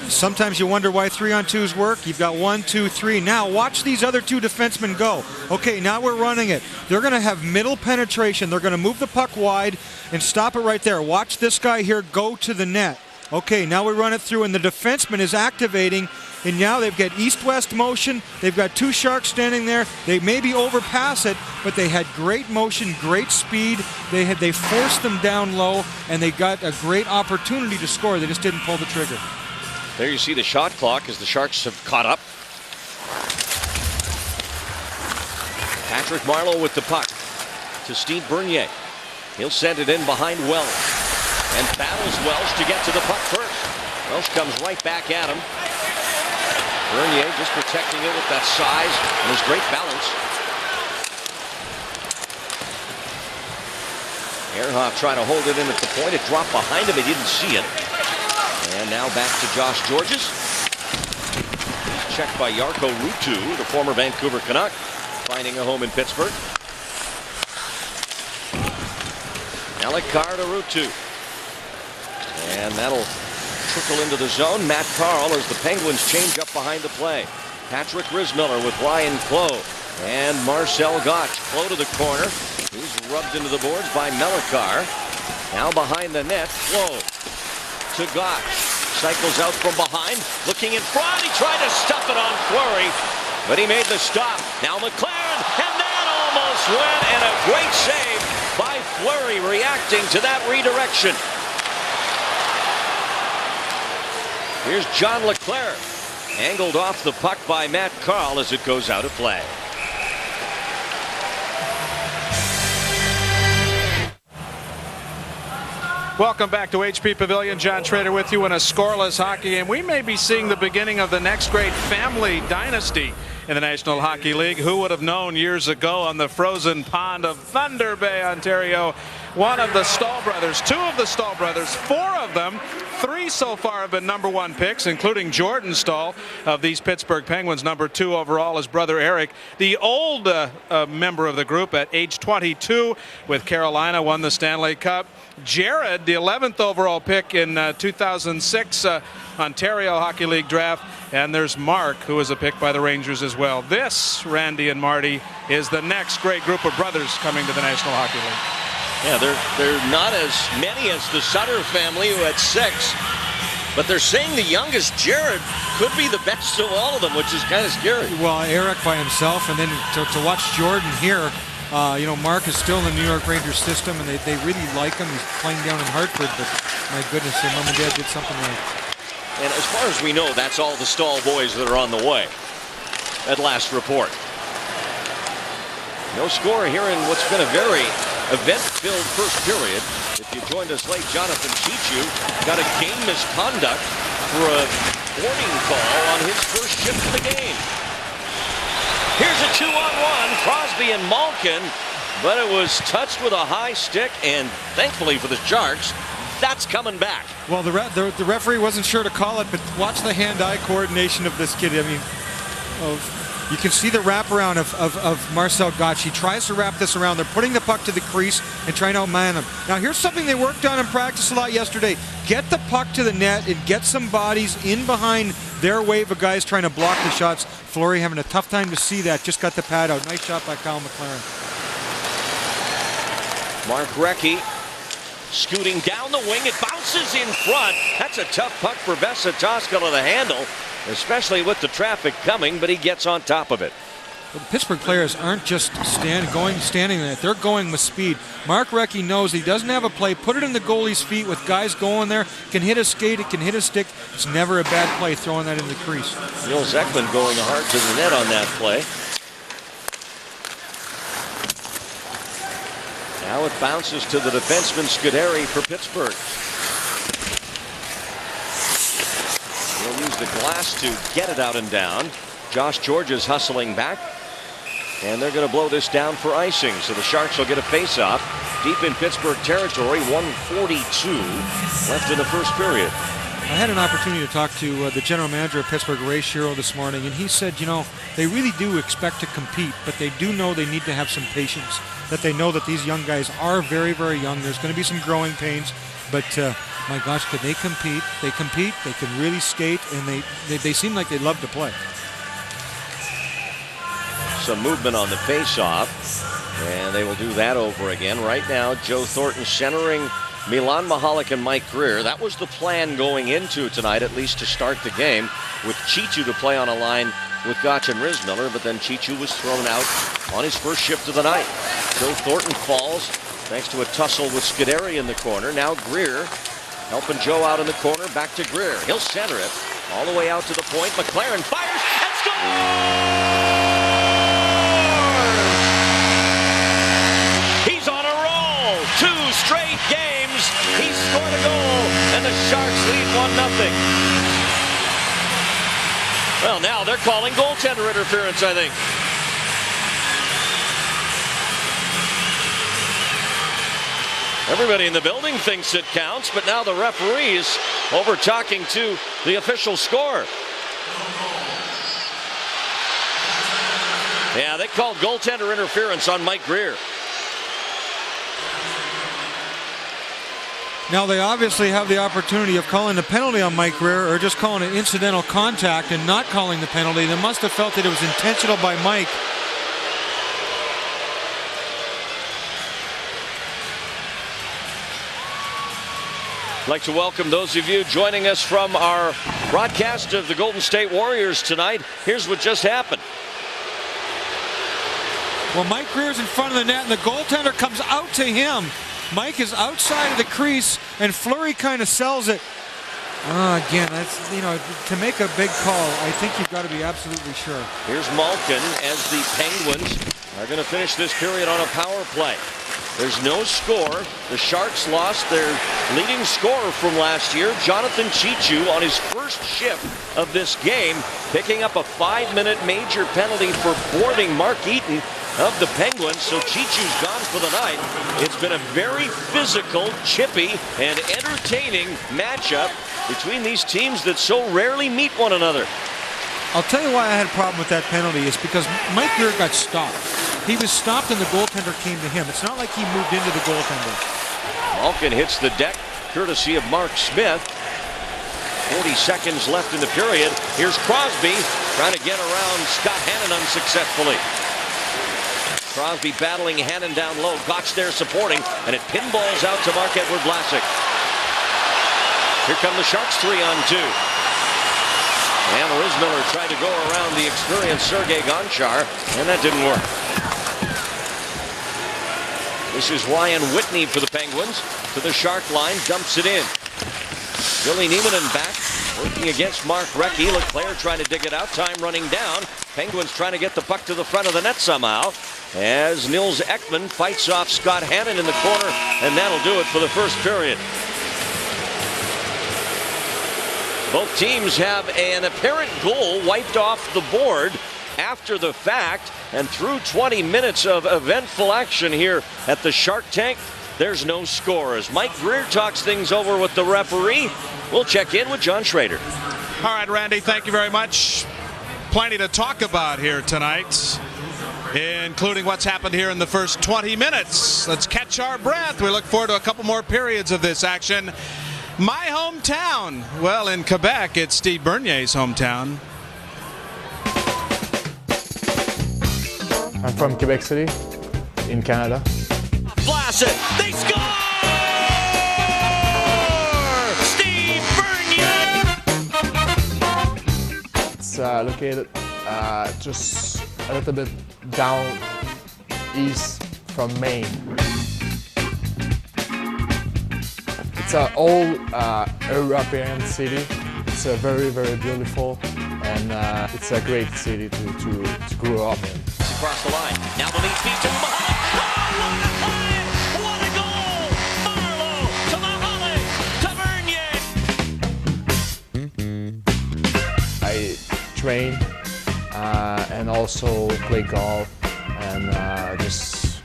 Sometimes you wonder why 3-on-2s work. You've got 1, 2, 3. Now watch these other 2 defensemen go. Okay, now we're running it. They're going to have middle penetration. They're going to move the puck wide and stop it right there. Watch this guy here go to the net. Okay, now we run it through, and the defenseman is activating, and now they've got east-west motion. They've got 2 Sharks standing there. They maybe overpass it, but they had great motion, great speed. They forced them down low, and they got a great opportunity to score. They just didn't pull the trigger. There you see the shot clock as the Sharks have caught up. Patrick Marleau with the puck to Steve Bernier. He'll send it in behind Welsh and battles Welsh to get to the puck first. Welsh comes right back at him. Bernier just protecting it with that size and his great balance. Ehrhoff trying to hold it in at the point. It dropped behind him. He didn't see it. And now back to Josh Georges. Checked by Jarkko Ruutu, the former Vancouver Canuck, finding a home in Pittsburgh. Mellikar to Ruutu. And that'll trickle into the zone. Matt Carl as the Penguins change up behind the play. Patrick Rismiller with Ryan Clough and Marcel Gotch. Clough to the corner. He's rubbed into the boards by Mellikar. Now behind the net, Clough to Gotch. Cycles out from behind, looking in front. He tried to stuff it on Fleury, but he made the stop. Now McLaren, and that almost went, and a great save by Fleury reacting to that redirection. Here's John Leclerc, angled off the puck by Matt Carl as it goes out of play. Welcome back to HP Pavilion. John Trader with you in a scoreless hockey game. We may be seeing the beginning of the next great family dynasty in the National Hockey League. Who would have known years ago on the frozen pond of Thunder Bay, Ontario, one of the Stahl brothers, two of the Stahl brothers, four of them. Three so far have been #1 picks, including Jordan Stahl of these Pittsburgh Penguins, #2 overall, his brother Eric. The old member of the group at age 22 with Carolina, won the Stanley Cup. Jared, the 11th overall pick in 2006 Ontario Hockey League draft. And there's Mark, who was a pick by the Rangers as well. This, Randy and Marty, is the next great group of brothers coming to the National Hockey League. Yeah, they're not as many as the Sutter family, who had 6. But they're saying the youngest, Jared, could be the best of all of them, which is kind of scary. Well, Eric by himself, and then to watch Jordan here. Mark is still in the New York Rangers system, and they really like him. He's playing down in Hartford, but my goodness, their mom and dad did something right. And as far as we know, that's all the Stahl boys that are on the way at last report. No score here in what's been a very event-filled first period. If you joined us late, Jonathan Cheechoo got a game misconduct for a warning call on his first shift of the game. Here's a 2-on-1, Crosby and Malkin, but it was touched with a high stick, and thankfully for the Sharks, that's coming back. Well, the referee wasn't sure to call it, but watch the hand-eye coordination of this kid. I mean, you can see the wraparound of Marcel Gottsch. He tries to wrap this around. They're putting the puck to the crease and trying to outman him. Now, here's something they worked on in practice a lot yesterday. Get the puck to the net and get some bodies in behind their wave of guys trying to block the shots. Fleury having a tough time to see that. Just got the pad out. Nice shot by Kyle McLaren. Mark Recchi scooting down the wing. It bounces in front. That's a tough puck for Vesa Toska to the handle, especially with the traffic coming, but he gets on top of it. Well, the Pittsburgh players aren't just standing there. They're going with speed. Mark Recchi knows he doesn't have a play. Put it in the goalie's feet with guys going there. Can hit a skate, it can hit a stick. It's never a bad play throwing that in the crease. Neil Zekman going hard to the net on that play. Now it bounces to the defenseman Scuderi for Pittsburgh. He'll use the glass to get it out and down. Josh George is hustling back. And they're going to blow this down for icing. So the Sharks will get a face-off deep in Pittsburgh territory. 1:42 left in the first period. I had an opportunity to talk to the general manager of Pittsburgh, Ray Shero, this morning, and he said, they really do expect to compete, but they do know they need to have some patience, that they know that these young guys are very, very young. There's going to be some growing pains, but my gosh, could they compete? They compete, they can really skate, and they seem like they love to play. Some movement on the face-off, and they will do that over again. Right now, Joe Thornton centering Milan Michalek and Mike Grier. That was the plan going into tonight, at least to start the game, with Cheechoo to play on a line with Gottsch and Rismiller, but then Cheechoo was thrown out on his first shift of the night. Joe Thornton falls thanks to a tussle with Scuderi in the corner. Now Grier helping Joe out in the corner, back to Grier. He'll center it all the way out to the point. McLaren fires and scores! He's on a roll. 2 straight games. He scored a goal, and the Sharks lead 1-0. Well, now they're calling goaltender interference, I think. Everybody in the building thinks it counts, but now the referees over talking to the official score. Yeah, they called goaltender interference on Mike Grier. Now they obviously have the opportunity of calling the penalty on Mike Grier or just calling it incidental contact and not calling the penalty. They must have felt that it was intentional by Mike. I'd like to welcome those of you joining us from our broadcast of the Golden State Warriors tonight. Here's what just happened. Well, Mike Grier's in front of the net, and the goaltender comes out to him. Mike is outside of the crease, and Fleury kind of sells it. Again, that's, to make a big call, I think you've got to be absolutely sure. Here's Malkin as the Penguins are going to finish this period on a power play. There's no score. The Sharks lost their leading scorer from last year, Jonathan Cheechoo, on his first shift of this game, picking up a 5-minute major penalty for boarding Mark Eaton of the Penguins. So Cheechoo's gone for the night. It's been a very physical, chippy, and entertaining matchup between these teams that so rarely meet one another. I'll tell you why I had a problem with that penalty is because Mike Greer got stopped. He was stopped and the goaltender came to him. It's not like he moved into the goaltender. Malkin hits the deck, courtesy of Mark Smith. 40 seconds left in the period. Here's Crosby trying to get around Scott Hannon unsuccessfully. Crosby battling Hannon down low. Gotch there supporting, and it pinballs out to Marc-Edouard Vlasic. Here come the Sharks 3-on-2. And Rizmiller tried to go around the experienced Sergei Gonchar, and that didn't work. This is Ryan Whitney for the Penguins. To the Shark line, dumps it in. Billy Niemanen back, working against Mark Recchi. Leclerc trying to dig it out. Time running down. Penguins trying to get the puck to the front of the net somehow. As Nils Ekman fights off Scott Hannon in the corner, and that'll do it for the first period. Both teams have an apparent goal wiped off the board after the fact, and through 20 minutes of eventful action here at the Shark Tank, there's no score. As Mike Greer talks things over with the referee, we'll check in with John Schrader. All right, Randy, thank you very much. Plenty to talk about here tonight, including what's happened here in the first 20 minutes. Let's catch our breath. We look forward to a couple more periods of this action. My hometown. Well, in Quebec, it's Steve Bernier's hometown. I'm from Quebec City, in Canada. Vlasic, they score! Steve Bernier! It's located just a little bit down east from Maine. It's an old European city. It's very, very beautiful, and it's a great city to grow up in. Across the line. Now the lead speed to Mahalik. Oh, what a goal! Marleau to Mahalik to Bernier. I train and also play golf and just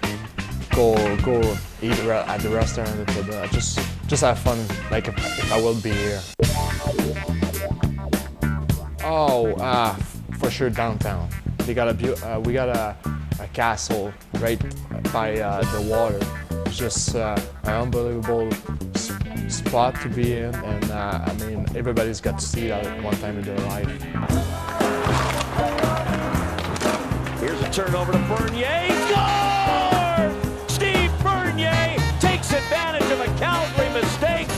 go eat at the restaurant. Just have fun, like if I will be here. Oh, for sure downtown. We got a castle right by the water. It's just an unbelievable spot to be in, and I mean everybody's got to see that at one time in their life. Here's a turnover to Bernier. Score! Steve Bernier takes advantage of a Calgary mistake.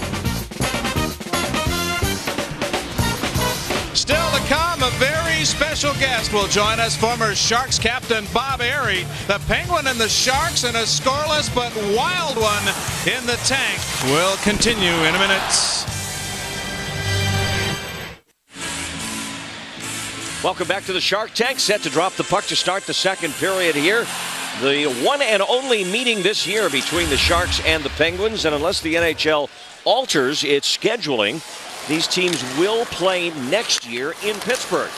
Still to come, a very special guest will join us, former Sharks captain Bob Airy. The Penguin and the Sharks in a scoreless but wild one in the tank. We'll continue in a minute. Welcome back to the Shark Tank, set to drop the puck to start the second period here. The one and only meeting this year between the Sharks and the Penguins, and unless the NHL alters its scheduling, these teams will play next year in Pittsburgh.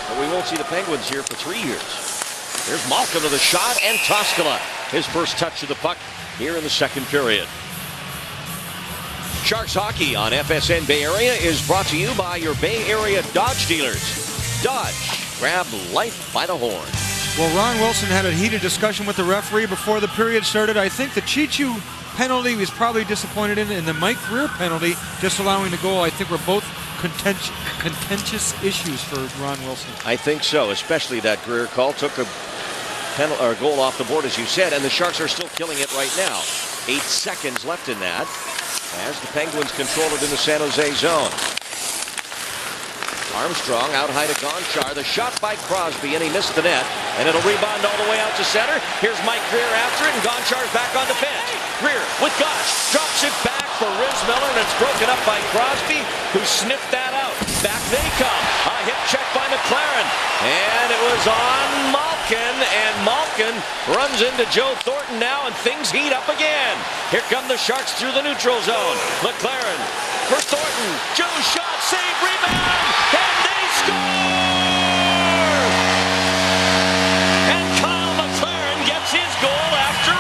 But we won't see the Penguins here for 3 years. There's Malkin to the shot, and Toskala, his first touch of the puck here in the second period. Sharks Hockey on FSN Bay Area is brought to you by your Bay Area Dodge dealers. Dodge, grab life by the horn. Well, Ron Wilson had a heated discussion with the referee before the period started. I think the Chichu penalty he was probably disappointed in, and the Mike Greer penalty just allowing the goal, I think were both contentious issues for Ron Wilson. I think so, especially that Greer call took a goal off the board, as you said, and the Sharks are still killing it right now. 8 seconds left in that as the Penguins control it in the San Jose zone. Armstrong out high to Gonchar. The shot by Crosby, and he missed the net. And it'll rebound all the way out to center. Here's Mike Greer after it, and Gonchar's back on defense. Greer with Gotch. Drops it back for Rizmiller, and it's broken up by Crosby, who sniffed that out. Back they come. A hip check by McLaren. And it was on Malkin, and Malkin runs into Joe Thornton now, and things heat up again. Here come the Sharks through the neutral zone. McLaren for Thornton. Joe's shot, save, rebound, and they score! And Kyle McLaren gets his goal after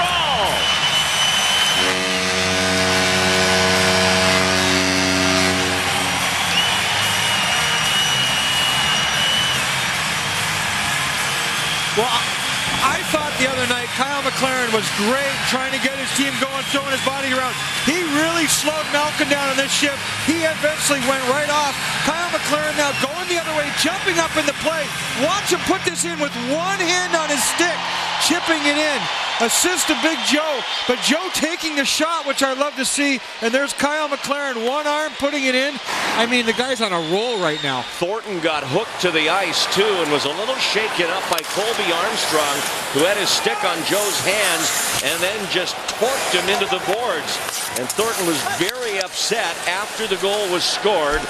was great trying to get his team going, throwing his body around. He really slowed Malkin down on this shift. He eventually went right off. Kyle McLaren now going the other way, jumping up in the play. Watch him put this in with one hand on his stick, chipping it in. Assist to Big Joe, but Joe taking the shot, which I love to see. And there's Kyle McLaren, one arm putting it in. I mean, the guy's on a roll right now. Thornton got hooked to the ice too and was a little shaken up by Colby Armstrong, who had his stick on Joe's hands and then just torqued him into the boards. And Thornton was very upset after the goal was scored.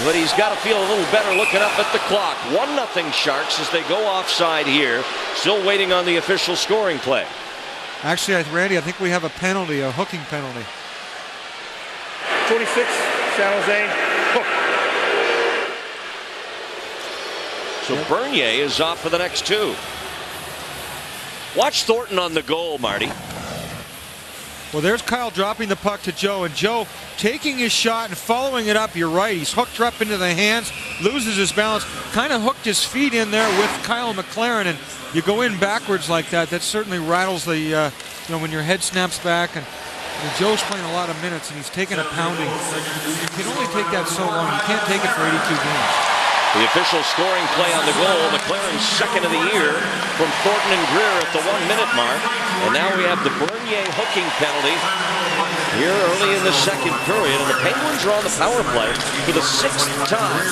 But he's got to feel a little better looking up at the clock. 1-0 Sharks as they go offside here. Still waiting on the official scoring play. Actually, Randy, I think we have a penalty, a hooking penalty. 26, San Jose, hook. So Bernier is off for the next two. Watch Thornton on the goal, Marty. Well, there's Kyle dropping the puck to Joe, and Joe taking his shot and following it up. You're right. He's hooked her up into the hands, loses his balance, kind of hooked his feet in there with Kyle McLaren, and you go in backwards like that. That certainly rattles the, when your head snaps back. And Joe's playing a lot of minutes, and he's taking a pounding. You can only take that so long. You can't take it for 82 games. The official scoring play on the goal, McLaren's second of the year from Thornton and Greer at the 1-minute mark. And now we have the Bernier hooking penalty here early in the second period. And the Penguins are on the power play for the 6th time.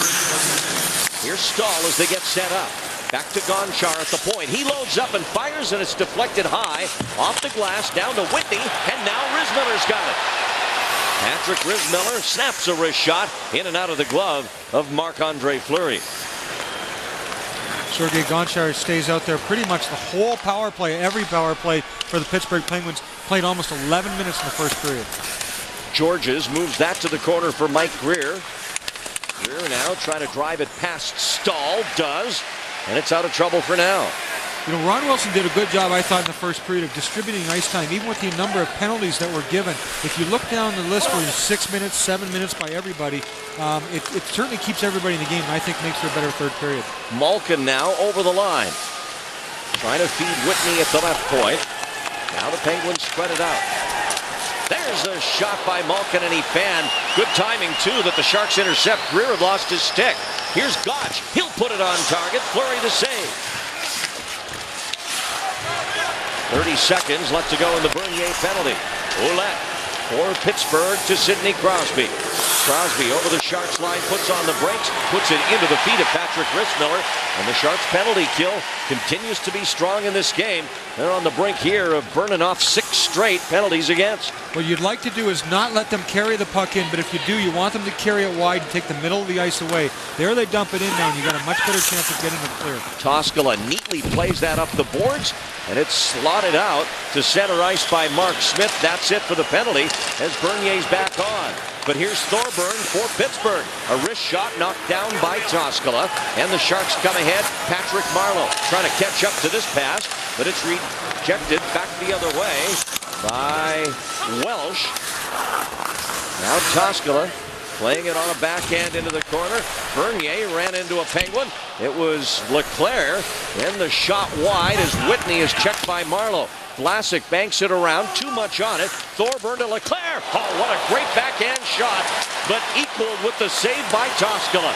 Here's Stahl as they get set up. Back to Gonchar at the point. He loads up and fires, and it's deflected high off the glass down to Whitney. And now Rismiller's got it. Patrick Rismiller snaps a wrist shot in and out of the glove of Marc-Andre Fleury. Sergei Gonchar stays out there pretty much the whole power play, every power play for the Pittsburgh Penguins. Played almost 11 minutes in the first period. Georges moves that to the corner for Mike Greer. Greer now trying to drive it past Stahl, does, and it's out of trouble for now. You know, Ron Wilson did a good job, I thought, in the first period of distributing ice time, even with the number of penalties that were given. If you look down the list where it's 6 minutes, 7 minutes by everybody, it certainly keeps everybody in the game, and I think makes for a better third period. Malkin now over the line. Trying to feed Whitney at the left point. Now the Penguins spread it out. There's a shot by Malkin, and he fanned. Good timing, too, that the Sharks intercept. Greer had lost his stick. Here's Gotch. He'll put it on target. Fleury the save. 30 seconds left to go in the Bernier penalty. Ouellette for Pittsburgh to Sidney Crosby. Crosby over the Sharks line, puts on the brakes, puts it into the feet of Patrick Rismiller, and the Sharks penalty kill continues to be strong in this game. They're on the brink here of burning off 6 straight penalties against. What you'd like to do is not let them carry the puck in, but if you do, you want them to carry it wide and take the middle of the ice away. There they dump it in now, and you got a much better chance of getting it clear. Toskala neatly plays that up the boards, and it's slotted out to center ice by Mark Smith. That's it for the penalty as Bernier's back on. But here's Thorburn for Pittsburgh. A wrist shot knocked down by Toskala, and the Sharks come ahead. Patrick Marleau trying to catch up to this pass, but it's rejected back the other way by Welsh. Now Toskala playing it on a backhand into the corner. Bernier ran into a Penguin. It was Leclerc, and the shot wide as Whitney is checked by Marleau. Vlasic banks it around, too much on it. Thorburn to Leclerc. Oh, what a great backhand shot, but equaled with the save by Toskala.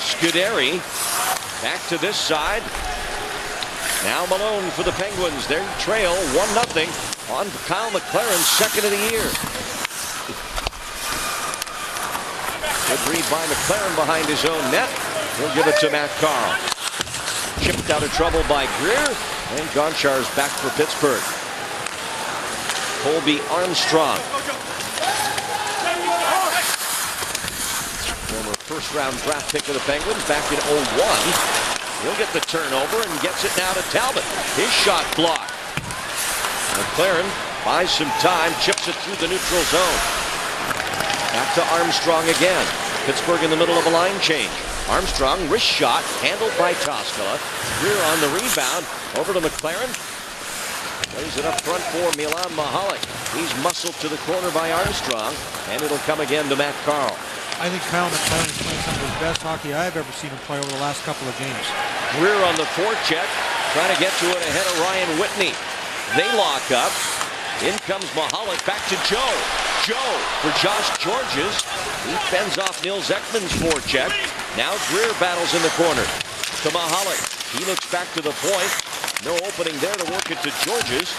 Scuderi back to this side. Now Malone for the Penguins. Their trail 1-0 on Kyle McLaren's second of the year. Good read by McLaren behind his own net. He'll give it to Matt Carl. Chipped out of trouble by Greer, and Gonchar's back for Pittsburgh. Colby Armstrong, former first-round draft pick of the Penguins back in 01. He'll get the turnover and gets it now to Talbot. His shot blocked. McLaren buys some time, chips it through the neutral zone. Back to Armstrong again. Pittsburgh in the middle of a line change. Armstrong, wrist shot, handled by Toskala. Greer on the rebound, over to McLaren. Plays it up front for Milan Mahalik. He's muscled to the corner by Armstrong, and it'll come again to Matt Carl. I think Kyle McLaren is playing some of his best hockey I've ever seen him play over the last couple of games. Greer on the forecheck, trying to get to it ahead of Ryan Whitney. They lock up. In comes Mahalik, back to Joe. Joe for Josh Georges. He fends off Nils Ekman's forecheck. Now Greer battles in the corner to Mahalik. He looks back to the point. No opening there to work it to Georges.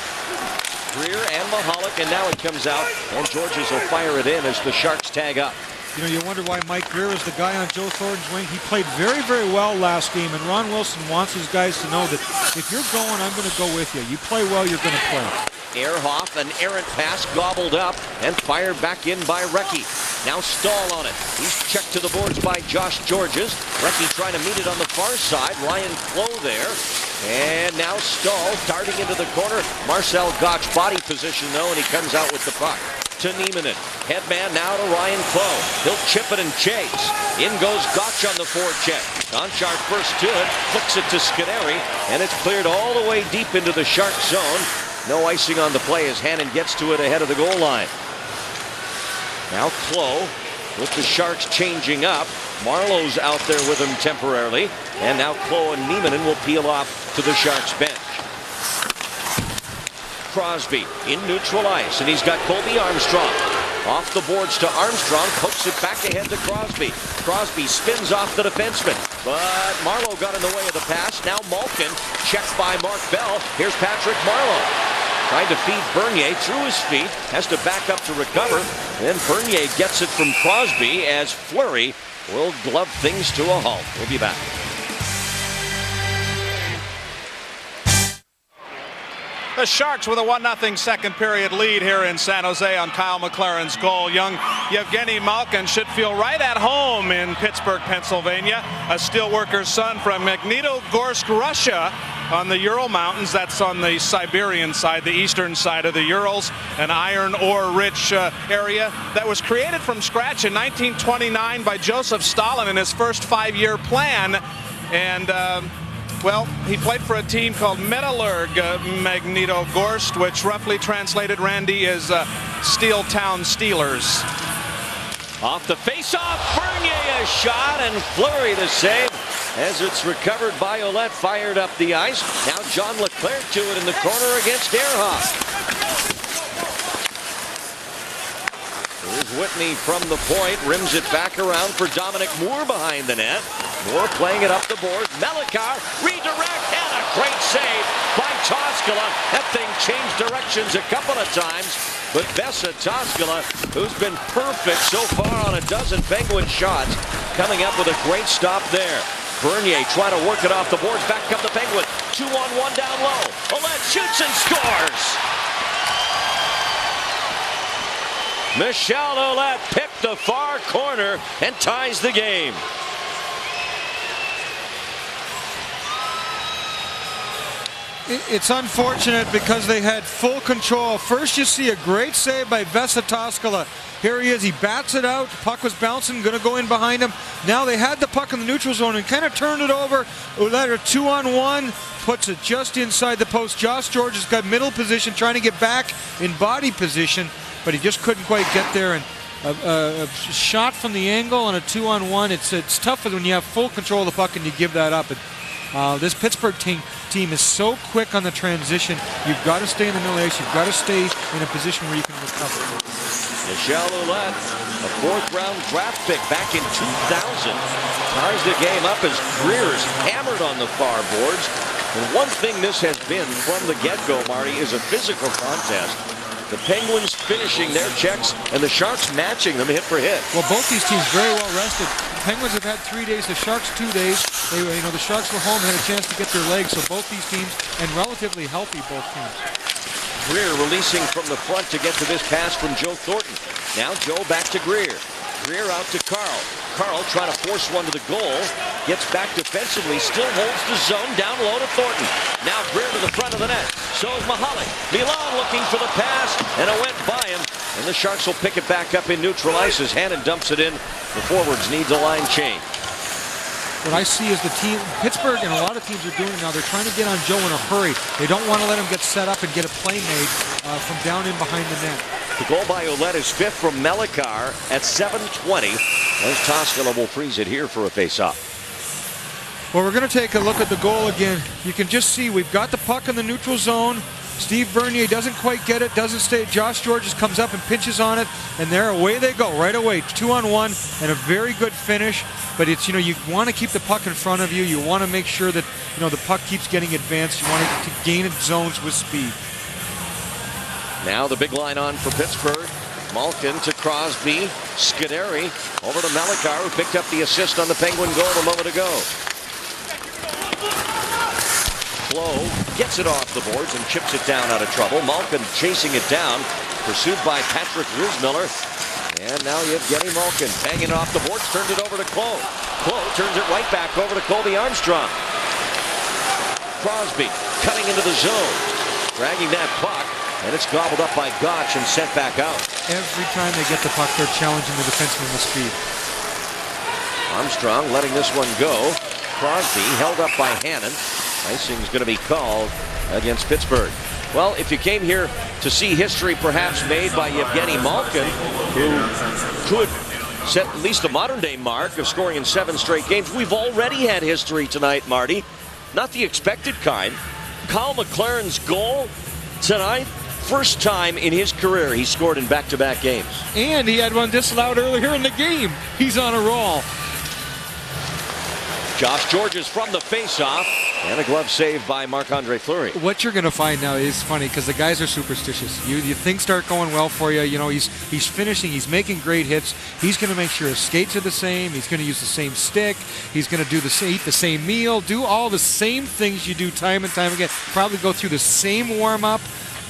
Greer and Mahalik, and now it comes out, and Georges will fire it in as the Sharks tag up. You know, you wonder why Mike Greer is the guy on Joe Thornton's wing. He played very, very well last game, and Ron Wilson wants his guys to know that if you're going, I'm going to go with you. You play well, you're going to play. Ehrhoff, an errant pass gobbled up and fired back in by Recchi. Now Stahl on it. He's checked to the boards by Josh Georges. Recchi trying to meet it on the far side. Ryan Flo there. And now Stahl darting into the corner. Marcel Gotch body position though, and he comes out with the puck to Nieminen. Headman now to Ryan Flo. He'll chip it and chase. In goes Gotch on the forecheck. Gonchar first to it, flicks it to Scuderi, and it's cleared all the way deep into the Shark zone. No icing on the play as Hannon gets to it ahead of the goal line. Now Clough with the Sharks changing up. Marlowe's out there with him temporarily. And now Clough and Nieminen will peel off to the Sharks bench. Crosby in neutral ice, and he's got Colby Armstrong. Off the boards to Armstrong, pokes it back ahead to Crosby. Crosby spins off the defenseman, but Marleau got in the way of the pass. Now Malkin, checked by Mark Bell. Here's Patrick Marleau. Trying to feed Bernier through his feet, has to back up to recover. Then Bernier gets it from Crosby as Fleury will glove things to a halt. We'll be back. The Sharks with a 1-0 second period lead here in San Jose on Kyle McLaren's goal. Young Yevgeny Malkin should feel right at home in Pittsburgh, Pennsylvania. A steelworker's son from Magnitogorsk, Russia on the Ural Mountains. That's on the Siberian side, the eastern side of the Urals, an iron ore rich area that was created from scratch in 1929 by Joseph Stalin in his first 5-year plan. And well, he played for a team called Metallurg Magnitogorsk, which roughly translated, Randy, is Steel Town Steelers. Off the face-off, Bernier a shot, and Fleury the save as it's recovered by Ouellette, fired up the ice. Now John Leclerc to it in the corner against Ehrhoff. Here's Whitney from the point, rims it back around for Dominic Moore behind the net. Moore playing it up the board. Melikar, redirect, and a great save by Toskala. That thing changed directions a couple of times, but Vesa Toskala, who's been perfect so far on a dozen Penguin shots, coming up with a great stop there. Bernier trying to work it off the boards, back up the Penguin. 2-on-1 down low. Ouellette shoots and scores. Michel Ouellette picked the far corner and ties the game. It's unfortunate because they had full control. First you see a great save by Vesa Toskala. Here he is, he bats it out, the puck was bouncing, going to go in behind him. Now they had the puck in the neutral zone and kind of turned it over. Ouellette 2-on-1, puts it just inside the post. Josh Georges got middle position, trying to get back in body position, but he just couldn't quite get there. And a shot from the angle on a 2-on-1, it's tough when you have full control of the puck and you give that up. This Pittsburgh team is so quick on the transition. You've got to stay in the middle ice. You've got to stay in a position where you can recover. Michel Ouellette, a 4th-round draft pick back in 2000, ties the game up as Greer's hammered on the far boards. And one thing this has been from the get-go, Marty, is a physical contest. The Penguins finishing their checks and the Sharks matching them hit for hit. Well, both these teams very well rested. The Penguins have had 3 days, the Sharks 2 days. The Sharks were home, had a chance to get their legs, so both these teams, and relatively healthy both teams. Greer releasing from the front to get to this pass from Joe Thornton. Now Joe back to Greer. Greer out to Carl. Carl trying to force one to the goal. Gets back defensively, still holds the zone down low to Thornton. Now Greer to the front of the net. So is Mahalik. Milan looking for the pass, and it went by him. And the Sharks will pick it back up in neutral ice as Hannon dumps it in. The forwards needs a line change. What I see is the team, Pittsburgh and a lot of teams are doing now, they're trying to get on Joe in a hurry. They don't want to let him get set up and get a play made from down in behind the net. The goal by Ouellette is 5th from Melikar at 7:20. As Toskala will freeze it here for a face-off. Well, we're going to take a look at the goal again. You can just see we've got the puck in the neutral zone. Steve Bernier doesn't quite get it, doesn't stay. Josh Georges comes up and pinches on it, and there, away they go, right away. 2-on-1 and a very good finish. But it's, you know, you want to keep the puck in front of you. You want to make sure that, you know, the puck keeps getting advanced. You want it to gain its zones with speed. Now the big line on for Pittsburgh. Malkin to Crosby. Scuderi over to Malachar, who picked up the assist on the Penguin goal a moment ago. Flo gets it off the boards and chips it down out of trouble. Malkin chasing it down, pursued by Patrick Riesmiller. And now Evgeny Malkin banging it off the boards, turns it over to Clowe. Clowe turns it right back over to Colby Armstrong. Crosby cutting into the zone, dragging that puck, and it's gobbled up by Gotch and sent back out. Every time they get the puck, they're challenging the defenseman with speed. Armstrong letting this one go. Crosby held up by Hannon. Icing's going to be called against Pittsburgh. Well, if you came here to see history perhaps made by Evgeny Malkin, who could set at least a modern-day mark of scoring in 7 straight games, we've already had history tonight, Marty. Not the expected kind. Kyle McLaren's goal tonight, first time in his career he scored in back-to-back games. And he had one disallowed earlier in the game. He's on a roll. Josh Georges from the face-off, and a glove save by Marc-Andre Fleury. What you're going to find now is funny because the guys are superstitious. You things start going well for you. You know, he's finishing. He's making great hits. He's going to make sure his skates are the same. He's going to use the same stick. He's going to do eat the same meal. Do all the same things you do time and time again. Probably go through the same warm-up.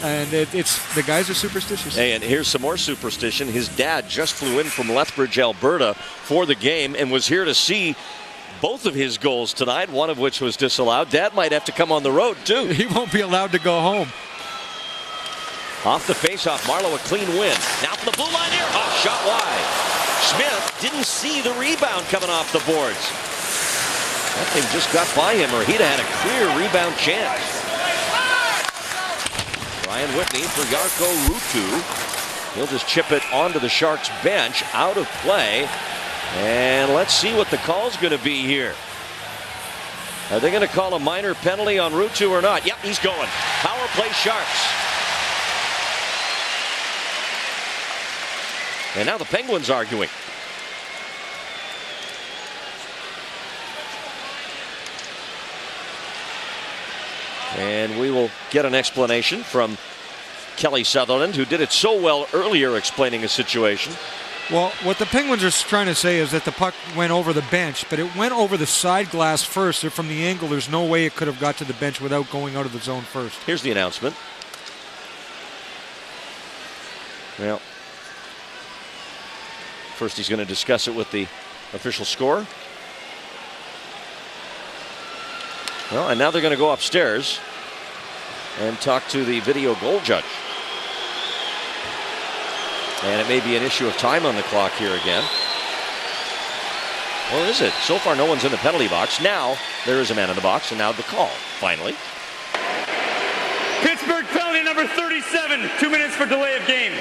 And it's the guys are superstitious. Hey, and here's some more superstition. His dad just flew in from Lethbridge, Alberta, for the game and was here to see both of his goals tonight, one of which was disallowed. Dad might have to come on the road, too. He won't be allowed to go home. Off the faceoff, Marleau a clean win. Now from the blue line here, off shot wide. Smith didn't see the rebound coming off the boards. That thing just got by him, or he'd have had a clear rebound chance. Ryan Whitney for Jarkko Ruutu. He'll just chip it onto the Sharks bench, out of play. And let's see what the call's going to be here. Are they going to call a minor penalty on Ruutu or not? Yep, he's going. Power play Sharks. And now the Penguins arguing. And we will get an explanation from Kelly Sutherland, who did it so well earlier explaining a situation. Well, what the Penguins are trying to say is that the puck went over the bench, but it went over the side glass first. So from the angle, there's no way it could have got to the bench without going out of the zone first. Here's the announcement. Well, first he's going to discuss it with the official score. Well, and now they're going to go upstairs and talk to the video goal judge. And it may be an issue of time on the clock here again. Or is it? So far, no one's in the penalty box. Now, there is a man in the box, and now the call, finally. Pittsburgh penalty number 37, 2 minutes for delay of game.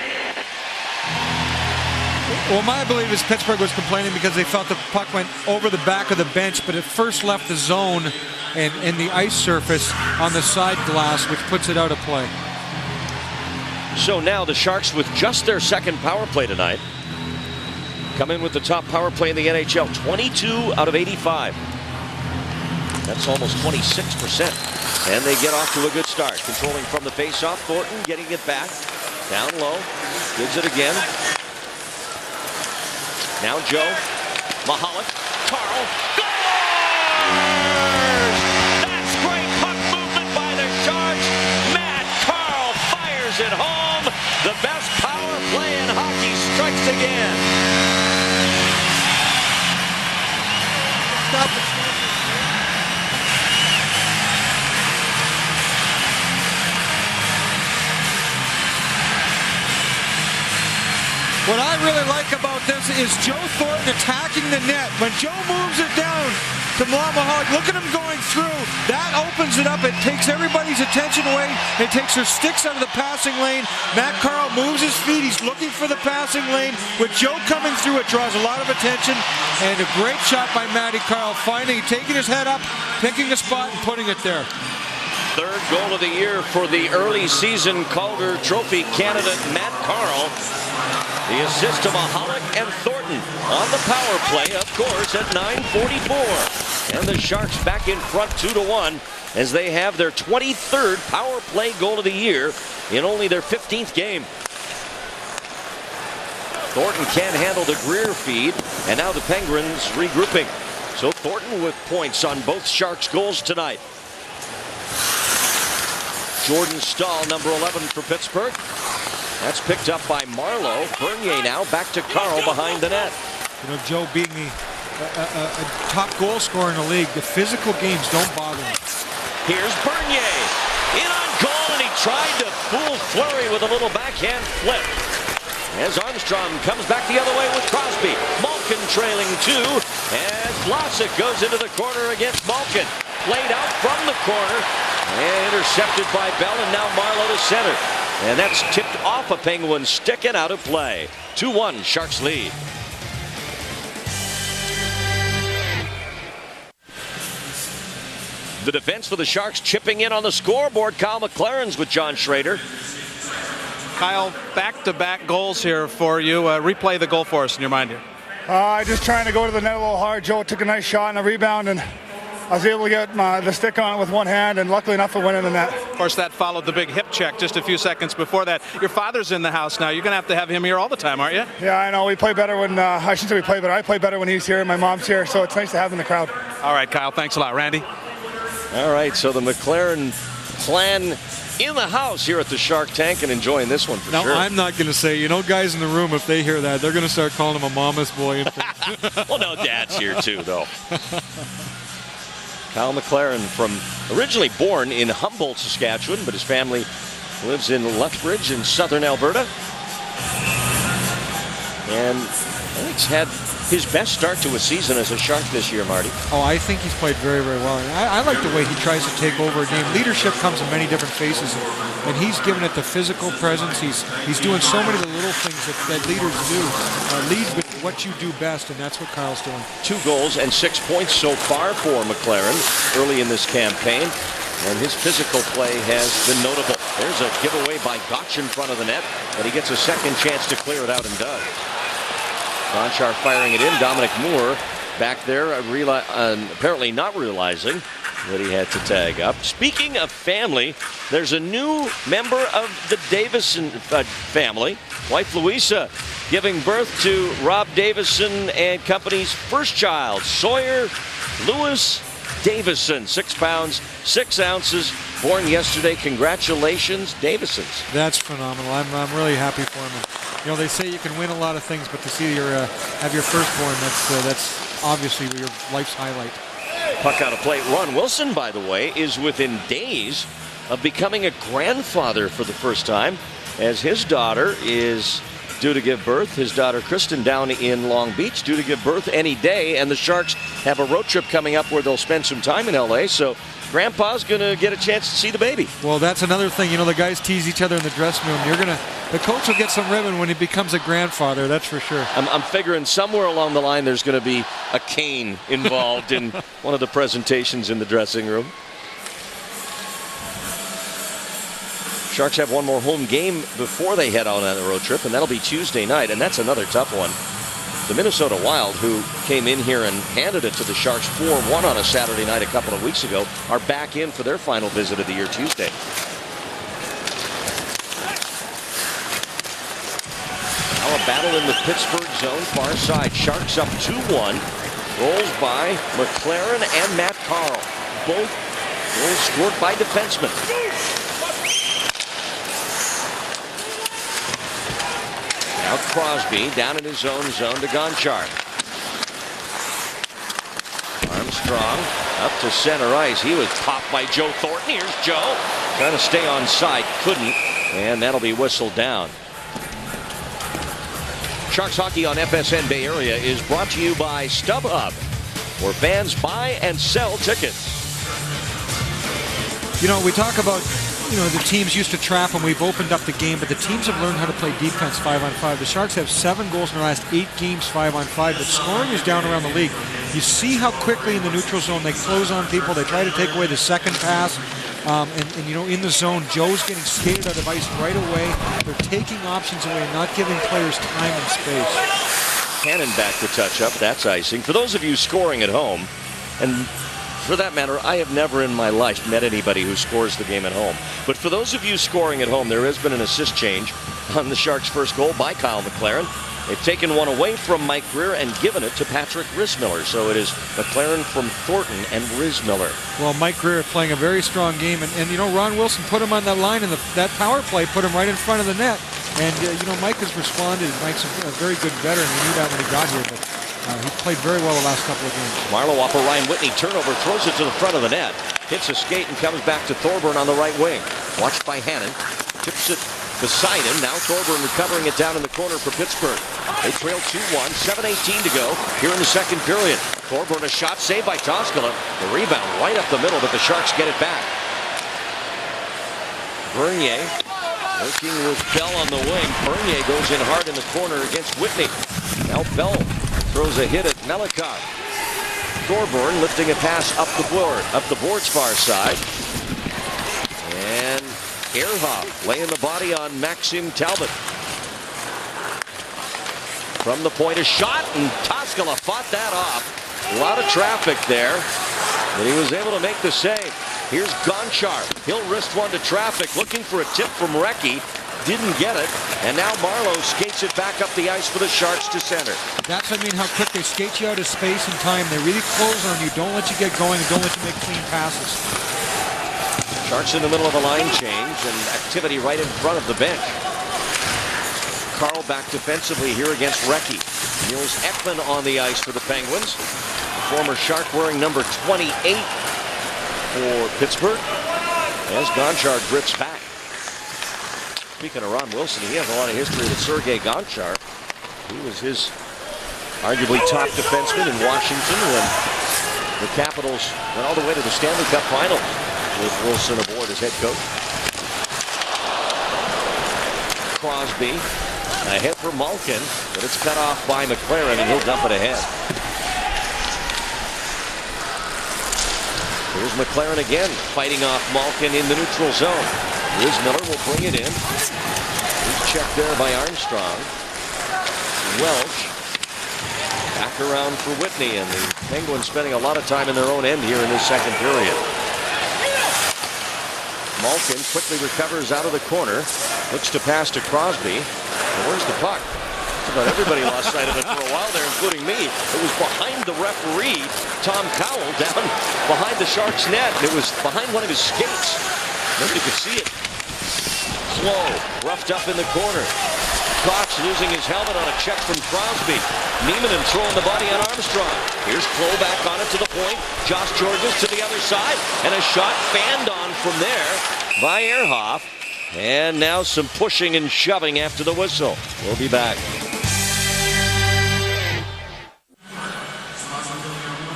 Well, my belief is Pittsburgh was complaining because they felt the puck went over the back of the bench, but it first left the zone and the ice surface on the side glass, which puts it out of play. So now the Sharks, with just their second power play tonight, come in with the top power play in the NHL, 22 out of 85. That's almost 26%. And they get off to a good start. Controlling from the faceoff, Thornton getting it back. Down low, gives it again. Now Joe, Mahalik, Carl, scores! That's great puck movement by the Sharks. Matt Carl fires it home. The best power play in hockey strikes again. What I really like about this is Joe Thornton attacking the net. When Joe moves it down to Malamahog. Look at him going through. That opens it up. It takes everybody's attention away. It takes their sticks out of the passing lane. Matt Carl moves his feet. He's looking for the passing lane. With Joe coming through, it draws a lot of attention. And a great shot by Matty Carl, taking his head up, picking a spot, and putting it there. Third goal of the year for the early season Calder Trophy candidate Matt Carl. The assist to Mahalik and Thornton on the power play, of course, at 9:44. And the Sharks back in front 2-1 as they have their 23rd power play goal of the year in only their 15th game. Thornton can't handle the Greer feed, and now the Penguins regrouping. So Thornton with points on both Sharks goals tonight. Jordan Staal, number 11 for Pittsburgh. That's picked up by Marleau. Bernier now back to Carl behind the net. You know, Joe being a top goal scorer in the league, the physical games don't bother him. Here's Bernier. In on goal, and he tried to fool Fleury with a little backhand flip. As Armstrong comes back the other way with Crosby. Malkin trailing 2. As Vlasic goes into the corner against Malkin. Played out from the corner. And intercepted by Bell, and now Marleau to center. And that's tipped off a Penguin stick and out of play. 2-1, Sharks lead. The defense for the Sharks chipping in on the scoreboard. Kyle McLaren's with John Schrader. Kyle, back-to-back goals here for you. Replay the goal for us in your mind here. Just trying to go to the net a little hard. Joe took a nice shot and a rebound, and I was able to get the stick on it with one hand, and luckily enough it went in the net. Of course, that followed the big hip check just a few seconds before that. Your father's in the house now. You're going to have him here all the time, aren't you? Yeah, I know. We play better when, I shouldn't say we play better. I play better when he's here and my mom's here, so it's nice to have him in the crowd. All right, Kyle. Thanks a lot. Randy? All right, so the McLaren clan in the house here at the Shark Tank and enjoying this one for now, sure. Now, I'm not going to say, you know, guys in the room, if they hear that, they're going to start calling him a mama's boy. Well, no, Dad's here too, though. Kyle McLaren, originally born in Humboldt, Saskatchewan, but his family lives in Lethbridge in southern Alberta. And I think he's had his best start to a season as a Shark this year, Marty. Oh, I think he's played very, very well. And I like the way he tries to take over a game. Leadership comes in many different faces, and he's given it the physical presence. He's doing so many of the little things that leaders do. Lead with what you do best, and that's what Kyle's doing. 2 goals and 6 points so far for McLaren early in this campaign, and his physical play has been notable. There's a giveaway by Gotch in front of the net, but he gets a second chance to clear it out and does. Gonchar firing it in. Dominic Moore back there apparently not realizing that he had to tag up. Speaking of family, there's a new member of the Davison family. Wife Louisa giving birth to Rob Davison and company's first child, Sawyer Lewis Davison. 6 pounds, 6 ounces, born yesterday. Congratulations, Davisons. That's phenomenal. I'm really happy for him. You know, they say you can win a lot of things, but to see have your firstborn, that's obviously your life's highlight. Puck out of play. Ron Wilson, by the way, is within days of becoming a grandfather for the first time, as his daughter is due to give birth. His daughter Kristen down in Long Beach due to give birth any day, and the Sharks have a road trip coming up where they'll spend some time in LA, so Grandpa's going to get a chance to see the baby. Well, that's another thing. You know, the guys tease each other in the dressing room. The coach will get some ribbon when he becomes a grandfather, that's for sure. I'm figuring somewhere along the line there's going to be a cane involved in one of the presentations in the dressing room. Sharks have one more home game before they head on the road trip, and that'll be Tuesday night, and that's another tough one. The Minnesota Wild, who came in here and handed it to the Sharks 4-1 on a Saturday night a couple of weeks ago, are back in for their final visit of the year Tuesday. Now a battle in the Pittsburgh zone, far side. Sharks up 2-1. Goals by McLaren and Matt Carl. Both goals scored by defensemen. Now Crosby down in his own zone to Gonchar. Armstrong up to center ice. He was popped by Joe Thornton. Here's Joe trying to stay on side. Couldn't. And that'll be whistled down. Sharks Hockey on FSN Bay Area is brought to you by StubHub. where fans buy and sell tickets. You know, we talk about, the teams used to trap and we've opened up the game, but the teams have learned how to play defense 5-on-5. The Sharks have 7 goals in their last 8 games 5-on-5, but scoring is down around the league. You see how quickly in the neutral zone they close on people. They try to take away the second pass. In the zone, Joe's getting skated out of ice right away. They're taking options away and not giving players time and space. Cannon back to touch up. That's icing. For those of you scoring at home, and for that matter, I have never in my life met anybody who scores the game at home. But for those of you scoring at home, there has been an assist change on the Sharks' first goal by Kyle McLaren. They've taken one away from Mike Greer and given it to Patrick Rismiller. So it is McLaren from Thornton and Rismiller. Well, Mike Greer playing a very strong game. And Ron Wilson put him on that line, and that power play put him right in front of the net. And, Mike has responded. Mike's a very good veteran. We knew that when he got here, but he played very well the last couple of games. Marleau off of Ryan Whitney. Turnover, throws it to the front of the net. Hits a skate and comes back to Thorburn on the right wing. Watched by Hannon. Tips it beside him. Now Thorburn recovering it down in the corner for Pittsburgh. They trail 2-1, 7:18 to go here in the second period. Thorburn, a shot saved by Toskala. The rebound right up the middle, but the Sharks get it back. Bernier working with Bell on the wing. Bernier goes in hard in the corner against Whitney. Now Bell throws a hit at Melikov. Thorburn lifting a pass up the board's far side. And Ehrhoff laying the body on Maxim Talbot. From the point, a shot, and Toskala fought that off. A lot of traffic there, but he was able to make the save. Here's Gonchar. He'll wrist one to traffic, looking for a tip from Recchi. Didn't get it, and now Marleau skates it back up the ice for the Sharks to center. That's, how quick they skate you out of space and time. They really close on you, don't let you get going, and don't let you make clean passes. Sharks in the middle of a line change, and activity right in front of the bench. Carl back defensively here against Recchi. Nils Ekman on the ice for the Penguins. Former Shark wearing number 28 for Pittsburgh. As Gonchar drifts back. Speaking of Ron Wilson, he has a lot of history with Sergei Gonchar. He was his arguably top defenseman in Washington when the Capitals went all the way to the Stanley Cup Finals with Wilson aboard as head coach. Crosby. A hit for Malkin, but it's cut off by McLaren, and he'll dump it ahead. Here's McLaren again, fighting off Malkin in the neutral zone. Rismiller will bring it in. He's checked there by Armstrong. Welch back around for Whitney, and the Penguins spending a lot of time in their own end here in this second period. Malkin quickly recovers out of the corner, looks to pass to Crosby. Where's the puck? Just about everybody lost sight of it for a while there, including me. It was behind the referee, Tom Cowell, down behind the Sharks' net. It was behind one of his skates. Nobody could see it. Slow, roughed up in the corner. Cox losing his helmet on a check from Crosby. Niemanen throwing the body on Armstrong. Here's Klo back on it to the point. Josh Georges to the other side. And a shot fanned on from there by Ehrhoff. And now some pushing and shoving after the whistle. We'll be back.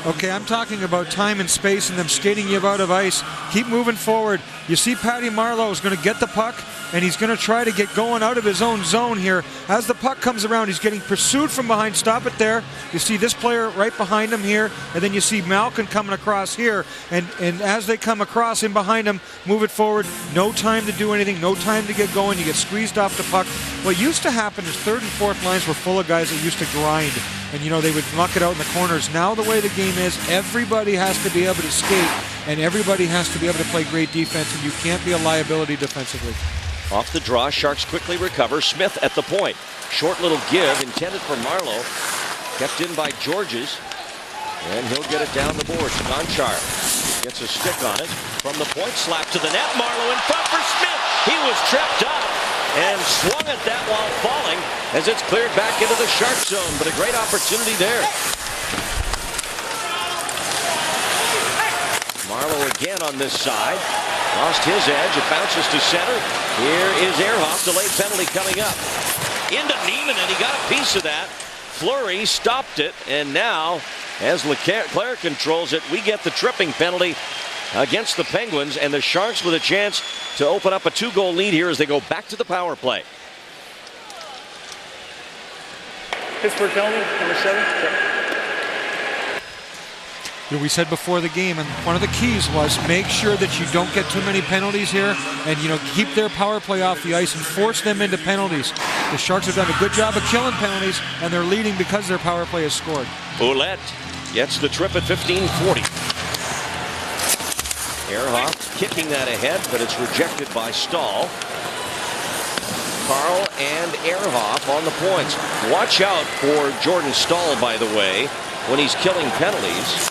Okay, I'm talking about time and space and them skating you out of ice. Keep moving forward. You see Patty Marleau is going to get the puck, and he's going to try to get going out of his own zone here. As the puck comes around, he's getting pursued from behind. Stop it there. You see this player right behind him here, and then you see Malkin coming across here. And as they come across in behind him, move it forward. No time to do anything. No time to get going. You get squeezed off the puck. What used to happen is third and fourth lines were full of guys that used to grind. And, they would muck it out in the corners. Now the way the game is, everybody has to be able to skate, and everybody has to be able to play great defense, and you can't be a liability defensively. Off the draw, Sharks quickly recover. Smith at the point. Short little give intended for Marleau. Kept in by Georges. And he'll get it down the boards. Gonchar gets a stick on it. From the point, slap to the net. Marleau in front for Smith. He was tripped up and swung at that while falling as it's cleared back into the Shark zone. But a great opportunity there. Marleau again on this side. Lost his edge. It bounces to center. Here is Ehrhoff. Delayed penalty coming up. Into Niemanen, and he got a piece of that. Fleury stopped it, and now As Leclerc controls it, we get the tripping penalty against the Penguins, and the Sharks with a chance to open up a 2-goal lead here as they go back to the power play. Pittsburgh penalty, number 7. You know, we said before the game, and one of the keys was make sure that you don't get too many penalties here, and keep their power play off the ice and force them into penalties. The Sharks have done a good job of killing penalties, and they're leading because their power play has scored. Ouellette gets the trip at 15:40. Ehrhoff kicking that ahead, but it's rejected by Stahl. Carl and Ehrhoff on the points. Watch out for Jordan Stahl, by the way, when he's killing penalties.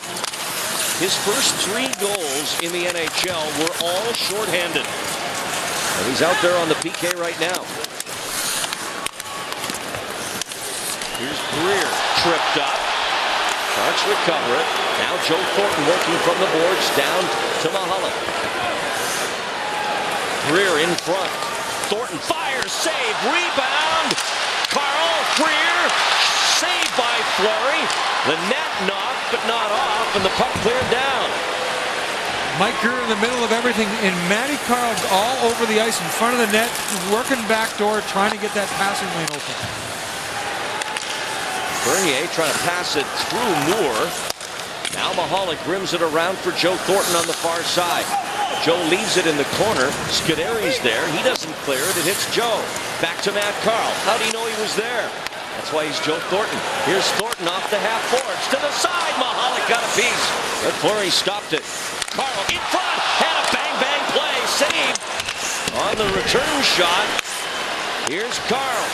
His first 3 goals in the NHL were all shorthanded. And he's out there on the PK right now. Here's Greer, tripped up. Sharks recover it. Now Joe Thornton working from the boards down to Mahalik. Greer in front. Thornton fires, save, rebound. Carl, Greer, saved by Fleury. The net knocked, but not off, and the puck cleared down. Mike Greer in the middle of everything, and Matty Carl all over the ice in front of the net, working backdoor, trying to get that passing lane open. Bernier trying to pass it through Moore. Now Mahalik rims it around for Joe Thornton on the far side. Joe leaves it in the corner. Scuderi's there. He doesn't clear it. It hits Joe. Back to Matt Carl. How do you know he was there? That's why he's Joe Thornton. Here's Thornton off the half boards. To the side. Mahalik got a piece. But Fleury stopped it. Carl in front. And a bang-bang play. Saved on the return shot. Here's Carl.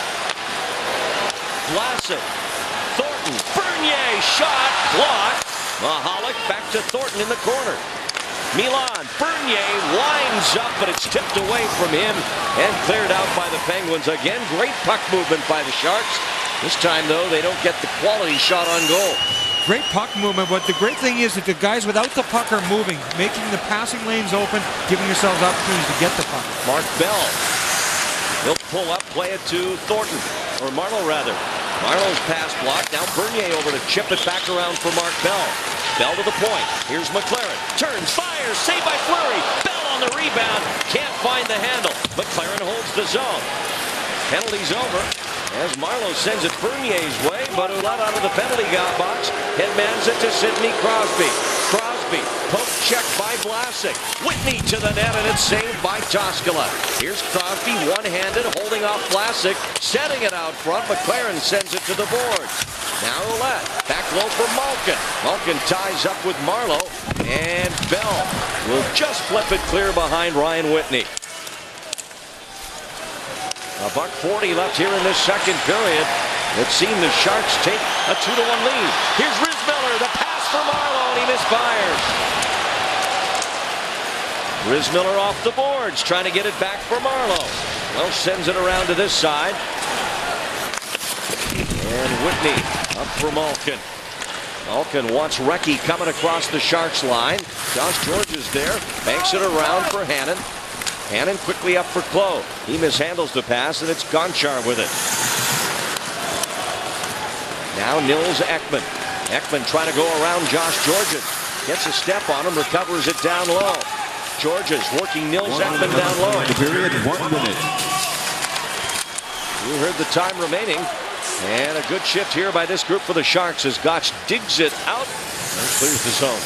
Vlasic. Thornton. Bernier shot. Blocked. Mahalik back to Thornton in the corner. Milan. Bernier winds up, but it's tipped away from him and cleared out by the Penguins. Again, great puck movement by the Sharks. This time, though, they don't get the quality shot on goal. Great puck movement, but the great thing is that the guys without the puck are moving, making the passing lanes open, giving yourselves opportunities to get the puck. Mark Bell. He'll pull up, play it to Thornton, or Marleau rather. Marleau's pass blocked. Now Bernier over to chip it back around for Mark Bell. Bell to the point. Here's McLaren. Turns, fires, saved by Fleury. Bell on the rebound. Can't find the handle. McLaren holds the zone. Penalty's over as Marleau sends it Bernier's way, but Ouellette out of the penalty box. Headmans it to Sidney Crosby. Crosby, poke check by Vlasic. Whitney to the net, and it's saved by Toskala. Here's Crosby, one-handed, holding off Vlasic, setting it out front. McLaren sends it to the boards. Now Ouellette, back low for Malkin. Malkin ties up with Marleau, and Bell will just flip it clear behind Ryan Whitney. $1:40 left here in this second period. It's seen the Sharks take a 2-1 lead. Here's Rismiller, the pass for Marleau, and he misfires. Rismiller off the boards, trying to get it back for Marleau. Well, sends it around to this side. And Whitney up for Malkin. Malkin wants Recchi coming across the Sharks line. Josh George is there, banks it around for Hannon. Hannon quickly up for Clough. He mishandles the pass, and it's Gonchar with it. Now Nils Ekman. Ekman trying to go around Josh Georges. Gets a step on him, recovers it down low. Georges working Nils Ekman down low. The period, 1 minute. You heard the time remaining. And a good shift here by this group for the Sharks as Gotch digs it out and clears the zone.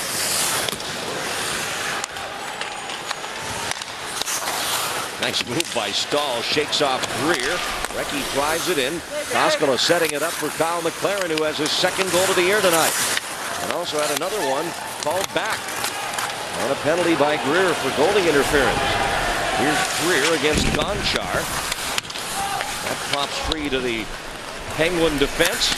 Nice move by Stahl, shakes off Greer. Recchi drives it in. Toskala setting it up for Kyle McLaren, who has his second goal of the year tonight. And also had another one called back on a penalty by Greer for goalie interference. Here's Greer against Gonchar. That pops free to the Penguin defense.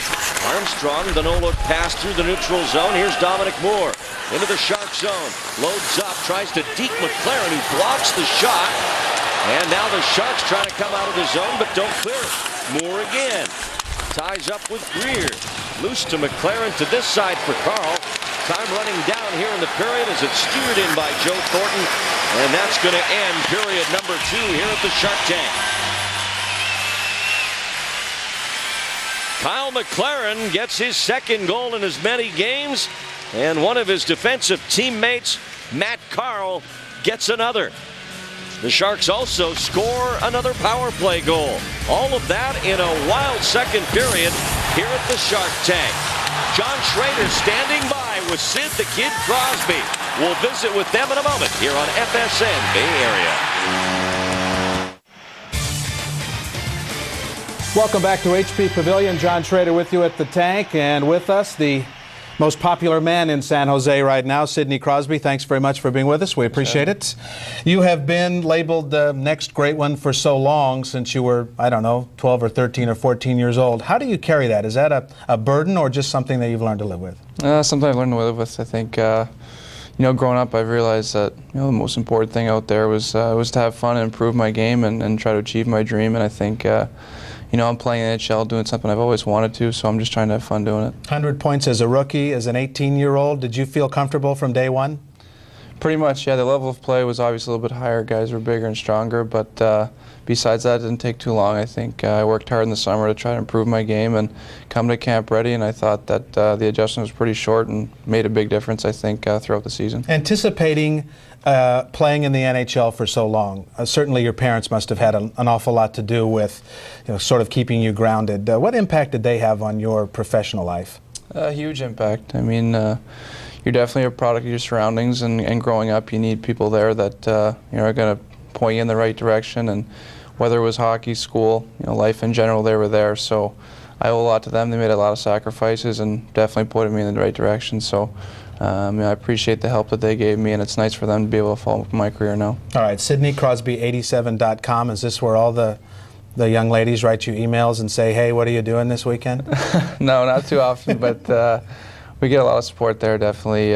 Armstrong, the no-look pass through the neutral zone. Here's Dominic Moore into the Shark zone. Loads up, tries to deke McLaren, who blocks the shot. And now the Sharks trying to come out of the zone, but don't clear it. Moore again. Ties up with Greer. Loose to McLaren to this side for Carl. Time running down here in the period as it's steered in by Joe Thornton. And that's going to end period number 2 here at the Shark Tank. Kyle McLaren gets his second goal in as many games, and one of his defensive teammates, Matt Carle, gets another. The Sharks also score another power play goal. All of that in a wild second period here at the Shark Tank. John Schrader standing by with Sid the Kid Crosby. We'll visit with them in a moment here on FSN Bay Area. Welcome back to HP Pavilion. John Schrader with you at the tank, and with us, the most popular man in San Jose right now, Sidney Crosby. Thanks very much for being with us. We appreciate it. You have been labeled the next great one for so long, since you were, 12 or 13 or 14 years old. How do you carry that? Is that a burden or just something that you've learned to live with? Something I've learned to live with. I think, growing up, I've realized that the most important thing out there was to have fun and improve my game and try to achieve my dream. And I think, I'm playing NHL, doing something I've always wanted to, so I'm just trying to have fun doing it. 100 points as a rookie, as an 18-year-old. Did you feel comfortable from day one? Pretty much, yeah. The level of play was obviously a little bit higher. Guys were bigger and stronger, but besides that, it didn't take too long. I think I worked hard in the summer to try to improve my game and come to camp ready, and I thought that the adjustment was pretty short and made a big difference, I think, throughout the season. Anticipating playing in the NHL for so long, certainly your parents must have had an awful lot to do with sort of keeping you grounded. What impact did they have on your professional life? A huge impact. I mean, you're definitely a product of your surroundings, and growing up you need people there that are going to point you in the right direction, and whether it was hockey, school, life in general, they were there. So I owe a lot to them. They made a lot of sacrifices and definitely pointed me in the right direction. So I appreciate the help that they gave me, and it's nice for them to be able to follow my career now. All right, SidneyCrosby87.com. Is this where all the young ladies write you emails and say, hey, what are you doing this weekend? No, not too often, but we get a lot of support there, definitely.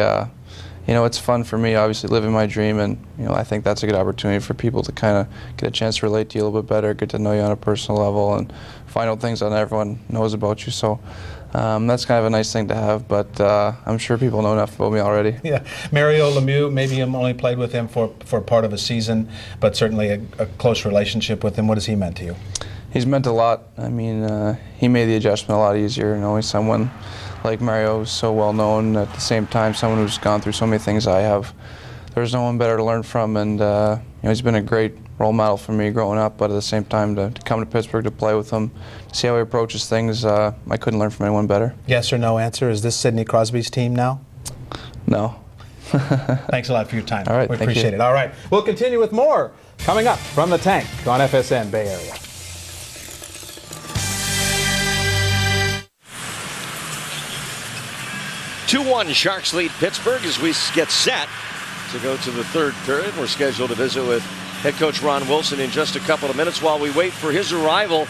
It's fun for me, obviously, living my dream, and I think that's a good opportunity for people to kind of get a chance to relate to you a little bit better, get to know you on a personal level, and find out things that everyone knows about you. So that's kind of a nice thing to have, but I'm sure people know enough about me already. Yeah, Mario Lemieux, maybe you only played with him for part of a season, but certainly a close relationship with him. What has he meant to you? He's meant a lot. I mean, he made the adjustment a lot easier. He's someone like Mario, who's so well known. At the same time, someone who's gone through so many things I have. There's no one better to learn from, and he's been a great role model for me growing up. But at the same time, to come to Pittsburgh to play with him, to see how he approaches things, I couldn't learn from anyone better. Yes or no answer? Is this Sidney Crosby's team now? No. Thanks a lot for your time. All right, we appreciate it. All right, we'll continue with more coming up from the tank on FSN Bay Area. (2-1) Sharks lead Pittsburgh as we get set to go to the third period. We're scheduled to visit with head coach Ron Wilson in just a couple of minutes. While we wait for his arrival,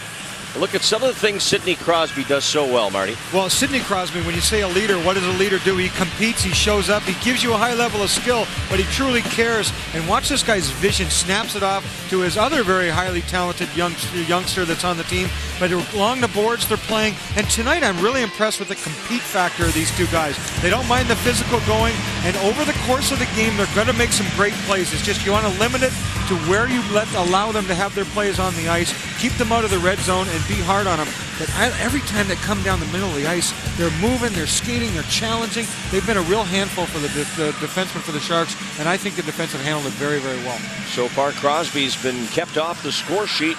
look at some of the things Sidney Crosby does so well, Marty. Well, Sidney Crosby, when you say a leader, what does a leader do? He competes, he shows up, he gives you a high level of skill, but he truly cares. And watch this guy's vision, snaps it off to his other very highly talented youngster that's on the team. But along the boards they're playing, and tonight I'm really impressed with the compete factor of these two guys. They don't mind the physical going, and over the course of the game they're going to make some great plays. It's just you want to limit it to where you allow them to have their plays on the ice, keep them out of the red zone, and be hard on them. But every time they come down the middle of the ice, they're moving, they're skating, they're challenging. They've been a real handful for the defensemen for the Sharks, and I think the defense have handled it very, very well. So far, Crosby's been kept off the score sheet,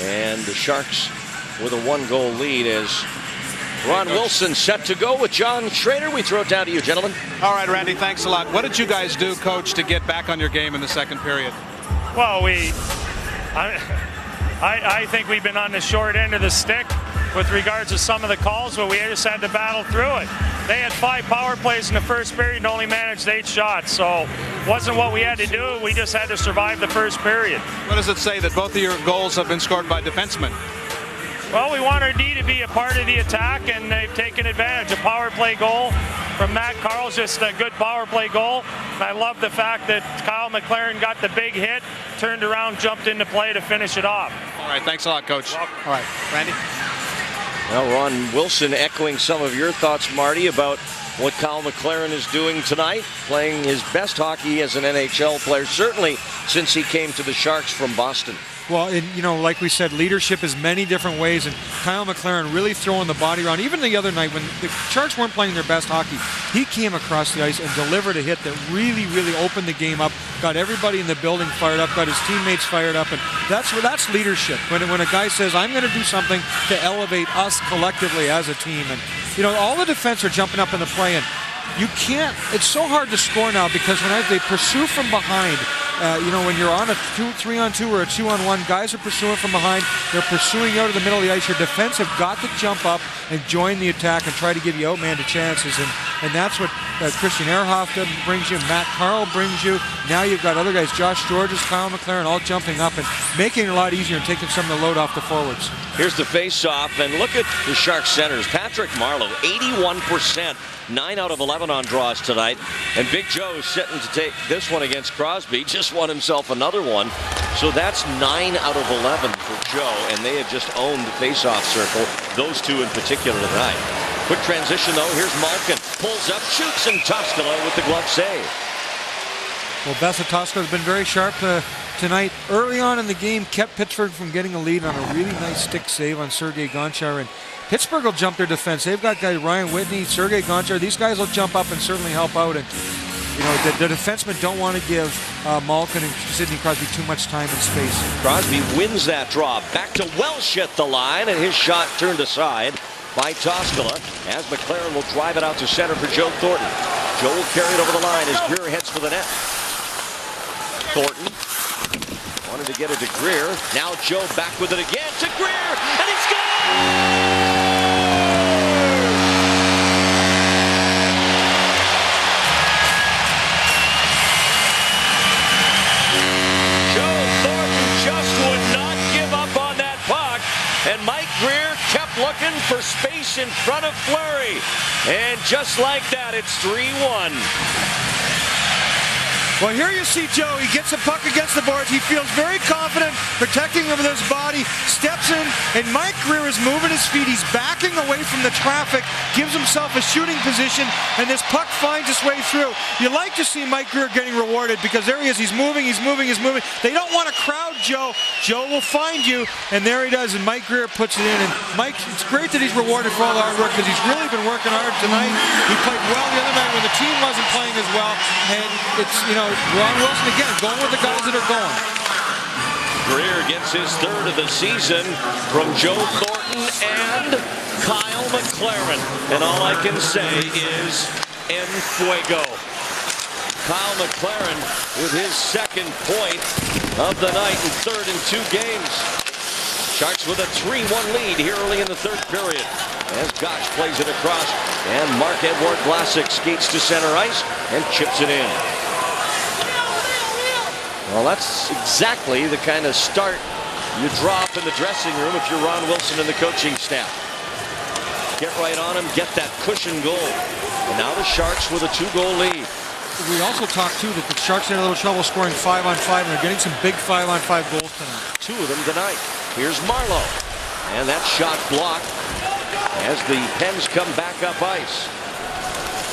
and the Sharks with a one-goal lead as Ron Wilson set to go with John Schrader. We throw it down to you, gentlemen. All right, Randy, thanks a lot. What did you guys do, Coach, to get back on your game in the second period? Well, I think we've been on the short end of the stick with regards to some of the calls, but we just had to battle through it. They had 5 power plays in the first period and only managed 8 shots, so wasn't what we had to do. We just had to survive the first period. What does it say that both of your goals have been scored by defensemen? Well, we want our D to be a part of the attack, and they've taken advantage. A power play goal from Matt Carle's just a good power play goal. And I love the fact that Kyle McLaren got the big hit, turned around, jumped into play to finish it off. All right, thanks a lot, Coach. All right, Randy? Well, Ron Wilson echoing some of your thoughts, Marty, about what Kyle McLaren is doing tonight, playing his best hockey as an NHL player, certainly since he came to the Sharks from Boston. Well, and, you know, like we said, leadership is many different ways, and Kyle McLaren really throwing the body around. Even the other night when the Sharks weren't playing their best hockey, he came across the ice and delivered a hit that really, really opened the game up, got everybody in the building fired up, got his teammates fired up, and that's leadership. When a guy says, I'm going to do something to elevate us collectively as a team. And, you know, all the defense are jumping up in the play, and you can't, it's so hard to score now because when they pursue from behind, you know, when you're on a 3-on-2 or a 2-on-1, guys are pursuing from behind. They're pursuing out of the middle of the ice. Your defense have got to jump up and join the attack and try to give you outmanned chances. And that's what Christian Ehrhoff brings you, Matt Carle brings you. Now you've got other guys, Josh Georges, Kyle McLaren, all jumping up and making it a lot easier and taking some of the load off the forwards. Here's the face-off, and look at the Sharks centers. Patrick Marleau, 81%. 9 out of 11 on draws tonight. And Big Joe sitting to take this one against Crosby. Just won himself another one. So that's 9 out of 11 for Joe. And they have just owned the face-off circle. Those two in particular tonight. Quick transition, though. Here's Malkin. Pulls up, shoots, and Toskala with the glove save. Well, Vesa Toskala has been very sharp tonight. Early on in the game, kept Pittsburgh from getting a lead on a really nice stick save on Sergei Gonchar. And Pittsburgh will jump their defense. They've got guys Ryan Whitney, Sergei Gonchar. These guys will jump up and certainly help out. And you know, the defensemen don't want to give Malkin and Sidney Crosby too much time and space. Crosby wins that draw. Back to Welsh at the line, and his shot turned aside by Toskala as McLaren will drive it out to center for Joe Thornton. Joe will carry it over the line as Greer heads for the net. Thornton wanted to get it to Greer. Now Joe back with it again to Greer, and he scores! Joe Thornton just would not give up on that puck, and Mike Greer kept looking for space in front of Fleury. And just like that, it's 3-1. Well, here you see Joe. He gets a puck against the boards. He feels very confident, protecting him with his body, steps in, and Mike Greer is moving his feet. He's backing away from the traffic, gives himself a shooting position, and this puck finds its way through. You like to see Mike Greer getting rewarded because there he is. He's moving, he's moving, he's moving. They don't want to crowd Joe. Joe will find you, and there he does, and Mike Greer puts it in. And Mike, it's great that he's rewarded for all the hard work because he's really been working hard tonight. He played well the other night when the team wasn't playing as well, and it's, you know, Ron Wilson again going with the guys that are going. Greer gets his third of the season from Joe Thornton and Kyle McLaren. And all I can say is en fuego. Kyle McLaren with his second point of the night and third in 2 games. Sharks with a 3-1 lead here early in the third period. As Gosh plays it across, and Marc-Edouard Vlasic skates to center ice and chips it in. Well, that's exactly the kind of start you draw up in the dressing room if you're Ron Wilson and the coaching staff. Get right on him, get that cushion goal. And now the Sharks with a 2-goal lead. We also talked, too, that the Sharks had a little trouble scoring 5-on-5, and they're getting some big 5-on-5 goals tonight. 2 of them tonight. Here's Marleau. And that shot blocked as the Pens come back up ice.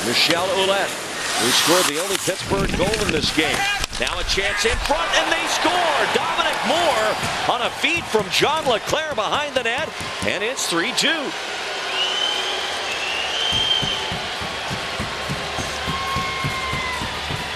Michel Ouellette, who scored the only Pittsburgh goal in this game. Now a chance in front, and they score! Dominic Moore on a feed from John LeClair behind the net, and it's 3-2.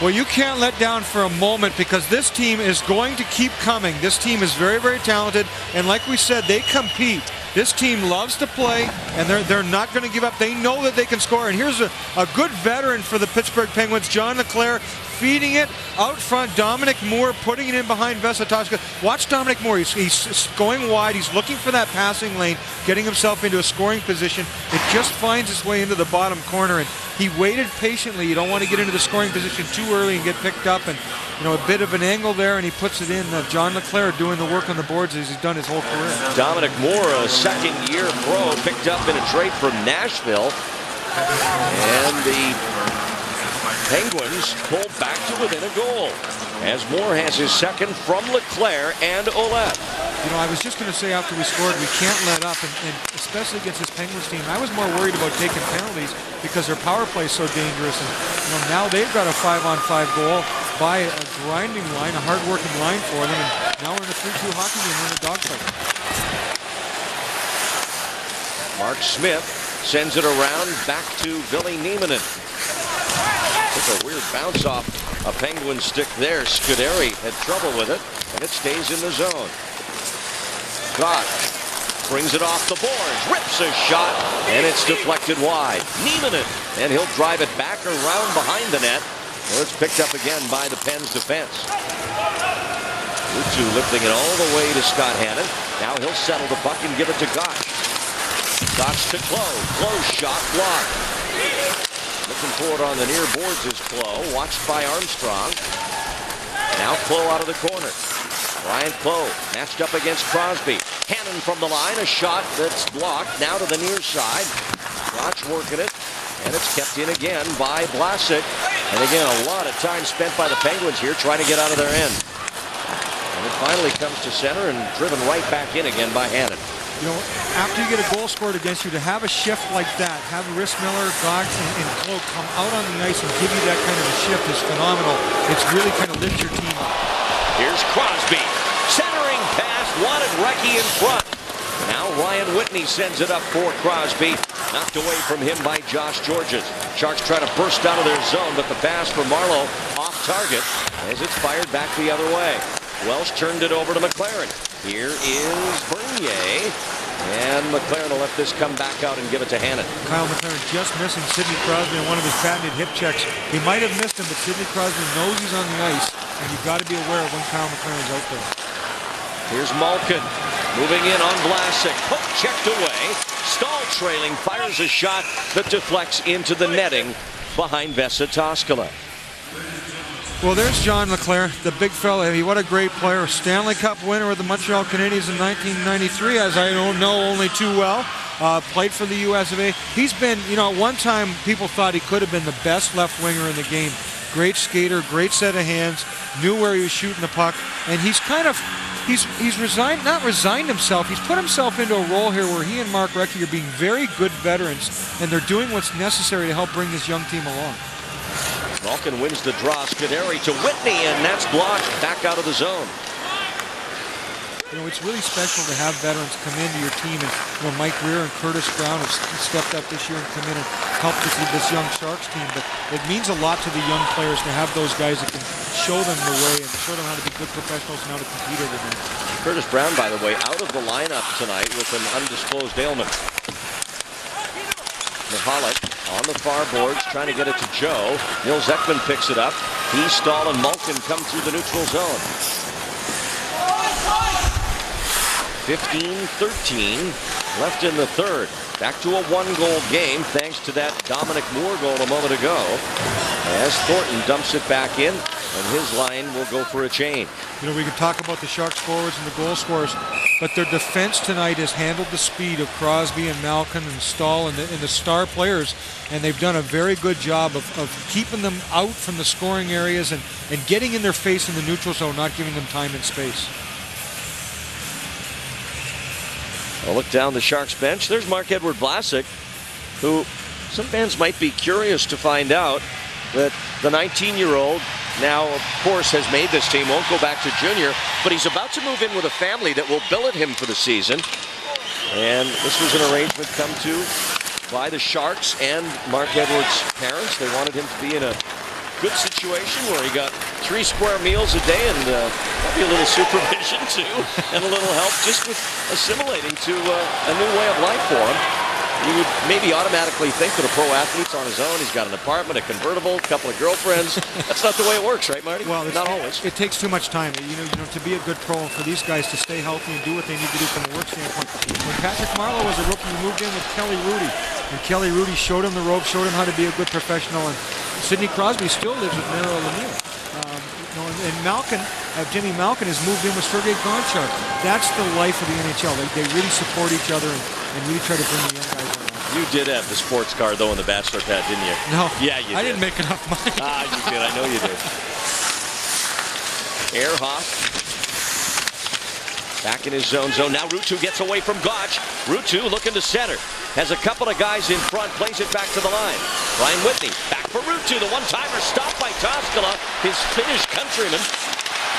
Well, you can't let down for a moment because this team is going to keep coming. This team is very, very talented, and like we said, they compete. This team loves to play, and they're not going to give up. They know that they can score, and here's a good veteran for the Pittsburgh Penguins, John LeClair, feeding it out front. Dominic Moore putting it in behind Vesa Toskala. Watch Dominic Moore. He's going wide. He's looking for that passing lane, getting himself into a scoring position. It just finds its way into the bottom corner, and he waited patiently. You don't want to get into the scoring position too early and get picked up, and you know, a bit of an angle there, and he puts it in. John LeClair doing the work on the boards as he's done his whole career. Dominic Moore, a second-year pro, picked up in a trade from Nashville, and the Penguins pulled back to within a goal as Moore has his second from LeClair and Ouellette. You know, I was just going to say after we scored, we can't let up, and especially against this Penguins team. I was more worried about taking penalties because their power play is so dangerous. And now they've got a 5-on-5 goal by a grinding line, a hard-working line for them, and now we're in a 3-2 hockey game. We're in a dogfight. Mark Smith sends it around back to Ville Nieminen. Took a weird bounce off a Penguin stick there. Scuderi had trouble with it, and it stays in the zone. Gott brings it off the boards, rips a shot, and it's deflected wide. Nieminen, and he'll drive it back around behind the net. Well, it's picked up again by the Pens defense. Lutu lifting it all the way to Scott Hannon. Now he'll settle the puck and give it to Gott. Gott to Clowe. Clowe's shot blocked. Looking for it on the near boards is Clowe, watched by Armstrong. Now Clowe out of the corner. Ryan Clowe matched up against Crosby. Hannon from the line, a shot that's blocked. Now to the near side. Gotch working it, and it's kept in again by Vlasic. And again, a lot of time spent by the Penguins here trying to get out of their end. And it finally comes to center and driven right back in again by Hannon. You know, after you get a goal scored against you, to have a shift like that, have Rhys Miller, Gott, and Clowe come out on the ice and give you that kind of a shift is phenomenal. It's really kind of lifts your team up. Here's Crosby. Centering pass, wanted Recchi in front. Now Ryan Whitney sends it up for Crosby. Knocked away from him by Josh Georges. Sharks try to burst out of their zone, but the pass from Marleau off target as it's fired back the other way. Welsh turned it over to McLaren. Here is Bernier. And McLaren will let this come back out and give it to Hannon. Kyle McLaren just missing Sidney Crosby on one of his patented hip checks. He might have missed him, but Sidney Crosby knows he's on the ice, and you've got to be aware of when Kyle McLaren's out there. Here's Malkin moving in on Vlasic. Poke checked away. Stahl trailing, fires a shot that deflects into the netting behind Vesa Toskala. Well, there's John LeClair, the big fella. What a great player. Stanley Cup winner with the Montreal Canadiens in 1993, as I don't know only too well. Played for the US of A. He's been, you know, at one time people thought he could have been the best left winger in the game. Great skater, great set of hands, knew where he was shooting the puck, and he's kind of, he's resigned, not resigned himself, he's put himself into a role here where he and Mark Recchi are being very good veterans, and they're doing what's necessary to help bring this young team along. Malkin wins the draw. Scuderi to Whitney, and that's blocked back out of the zone. You know, it's really special to have veterans come into your team, and you know, Mike Greer and Curtis Brown have stepped up this year and come in and helped this young Sharks team. But it means a lot to the young players to have those guys that can show them the way and show them how to be good professionals and how to compete every night. Curtis Brown, by the way, out of the lineup tonight with an undisclosed ailment. Mihalik on the far boards, trying to get it to Joe. Nils Ekman picks it up. He, Stahl, and Malkin come through the neutral zone. 15-13 left in the third. Back to a one-goal game thanks to that Dominic Moore goal a moment ago. As Thornton dumps it back in, and his line will go for a change. You know, we can talk about the Sharks forwards and the goal scorers, but their defense tonight has handled the speed of Crosby and Malkin and Stahl and the star players, and they've done a very good job of keeping them out from the scoring areas and getting in their face in the neutral zone, not giving them time and space. I'll look down the Sharks bench. There's Marc-Edouard Vlasic, who some fans might be curious to find out that the 19-year-old now, of course, has made this team, won't go back to junior, but he's about to move in with a family that will billet him for the season. And this was an arrangement come to by the Sharks and Marc-Edouard's parents. They wanted him to be in a good situation where he got 3 square meals a day and maybe a little supervision too, and a little help just with assimilating to a new way of life for him. You would maybe automatically think that a pro athlete's on his own. He's got an apartment, a convertible, a couple of girlfriends. That's not the way it works, right, Marty? Well, not always. It takes too much time. You know, to be a good pro and for these guys to stay healthy and do what they need to do from a work standpoint. When Patrick Marleau was a rookie, he moved in with Kelly Rudy, and Kelly Rudy showed him the ropes, showed him how to be a good professional. And Sidney Crosby still lives with Mario Lemieux. And Malkin, Jimmy Malkin has moved in with Sergei Gonchar. That's the life of the NHL. They really support each other and really try to bring the young guys around. You did have the sports car, though, in the bachelor pad, didn't you? No. Yeah, you did. I didn't make enough money. You did. I know you did. Ehrhoff Back in his zone. Now Ruutu gets away from Gotch. Ruutu looking to center. Has a couple of guys in front. Plays it back to the line. Ryan Whitney back for Ruutu. The one-timer stopped by Toskala, his Finnish countryman.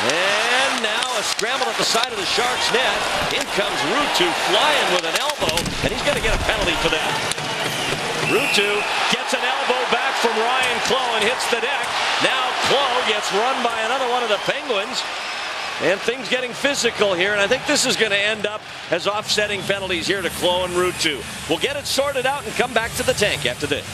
And now a scramble at the side of the Sharks net. In comes Ruutu flying with an elbow, and he's going to get a penalty for that. Ruutu gets an elbow back from Ryan Clough and hits the deck. Now Clough gets run by another one of the Penguins. And things getting physical here, and I think this is going to end up as offsetting penalties here to Clough and Ruutu. We'll get it sorted out and come back to the tank after this.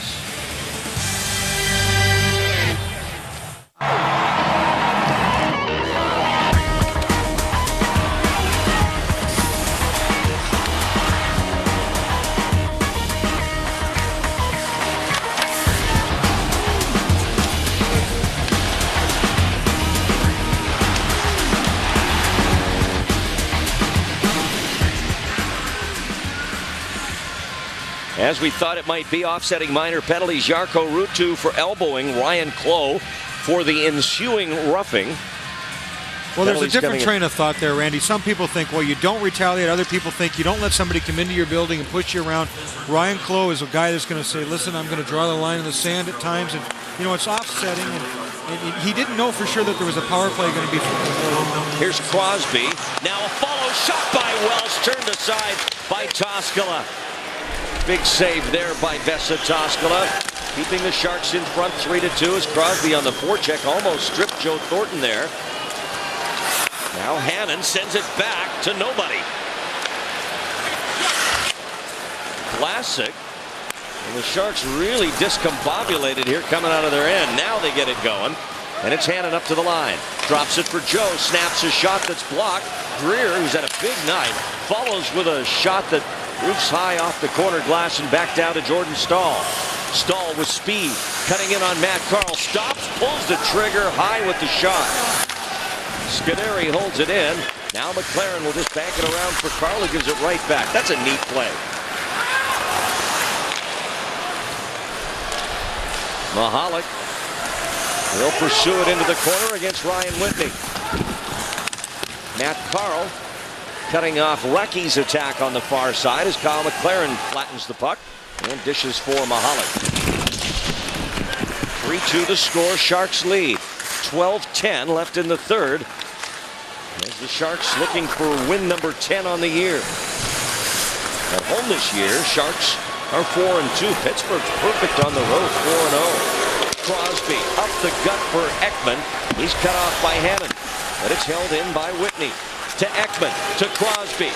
As we thought it might be, offsetting minor penalties. Jarkko Ruutu for elbowing Ryan Clough for the ensuing roughing. Well, there's a different train of thought there, Randy. Some people think, well, you don't retaliate. Other people think you don't let somebody come into your building and push you around. Ryan Clough is a guy that's going to say, listen, I'm going to draw the line in the sand at times. And, you know, it's offsetting. And he didn't know for sure that there was a power play going to be. Here's Crosby. Now a follow shot by Welsh, turned aside by Toskala. Big save there by Vesa Toskala, keeping the Sharks in front 3-2 as Crosby on the forecheck almost stripped Joe Thornton there. Now Hannon sends it back to nobody. Classic. And the Sharks really discombobulated here coming out of their end. Now they get it going. And it's Hannon up to the line. Drops it for Joe. Snaps a shot that's blocked. Greer, who's had a big night, follows with a shot that roofs high off the corner glass and back down to Jordan Staal. Staal with speed, cutting in on Matt Carle. Stops, pulls the trigger, high with the shot. Scuderi holds it in. Now McLaren will just bank it around for Carle, who gives it right back. That's a neat play. Mahalik will pursue it into the corner against Ryan Whitney. Matt Carle cutting off Recchi's attack on the far side as Kyle McLaren flattens the puck and dishes for Mahalik. 3-2 the score. Sharks lead. 12-10 left in the third. As the Sharks looking for win number 10 on the year. At home this year, Sharks are 4-2. Pittsburgh's perfect on the road, 4-0. Crosby up the gut for Ekman. He's cut off by Hannon, but it's held in by Whitney. To Ekman, to Crosby.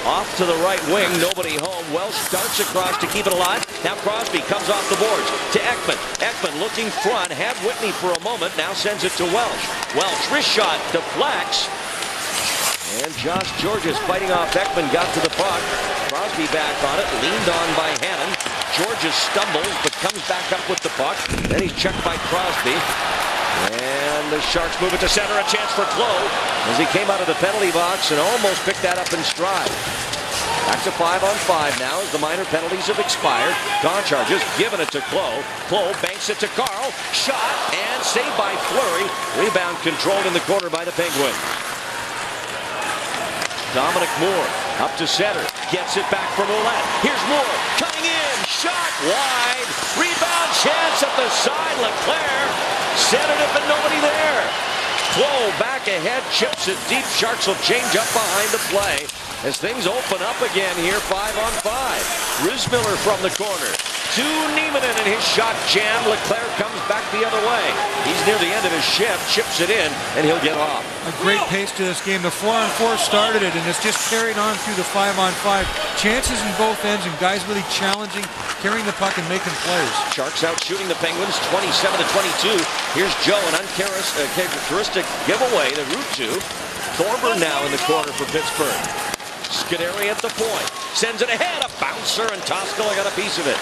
Off to the right wing, nobody home. Welsh darts across to keep it alive. Now Crosby comes off the boards to Ekman. Ekman looking front, had Whitney for a moment, now sends it to Welsh. Welsh, wrist shot, deflects. And Josh Georges fighting off Ekman, got to the puck. Crosby back on it, leaned on by Hannon. Georges stumbles, but comes back up with the puck. Then he's checked by Crosby. And the Sharks move it to center, a chance for Clough as he came out of the penalty box and almost picked that up in stride. Back to 5-on-5 now as the minor penalties have expired. Gonchar just giving it to Clough. Clough banks it to Carle. Shot and saved by Fleury. Rebound controlled in the corner by the Penguins. Dominic Moore up to center. Gets it back from Ouellette. Here's Moore coming in. Shot wide. Rebound chance at the side. Leclaire set it up and nobody there. Clough back ahead. Chips it deep. Sharks will change up behind the play as things open up again here. 5-on-5. Rissmiller from the corner. To Nieminen and his shot jammed. Leclaire comes back the other way. He's near the end of his shift. Chips it in and he'll get off. A great pace to this game. The 4-on-4 started it and it's just carried on through the 5-on-5. Chances in both ends and guys really challenging, carrying the puck and making plays. Sharks out shooting the Penguins 27-22. Here's Joe, an uncharacteristic giveaway to Ruutu. Thorburn now in the corner for Pittsburgh. Scuderi at the point. Sends it ahead. A bouncer and Toskala got a piece of it.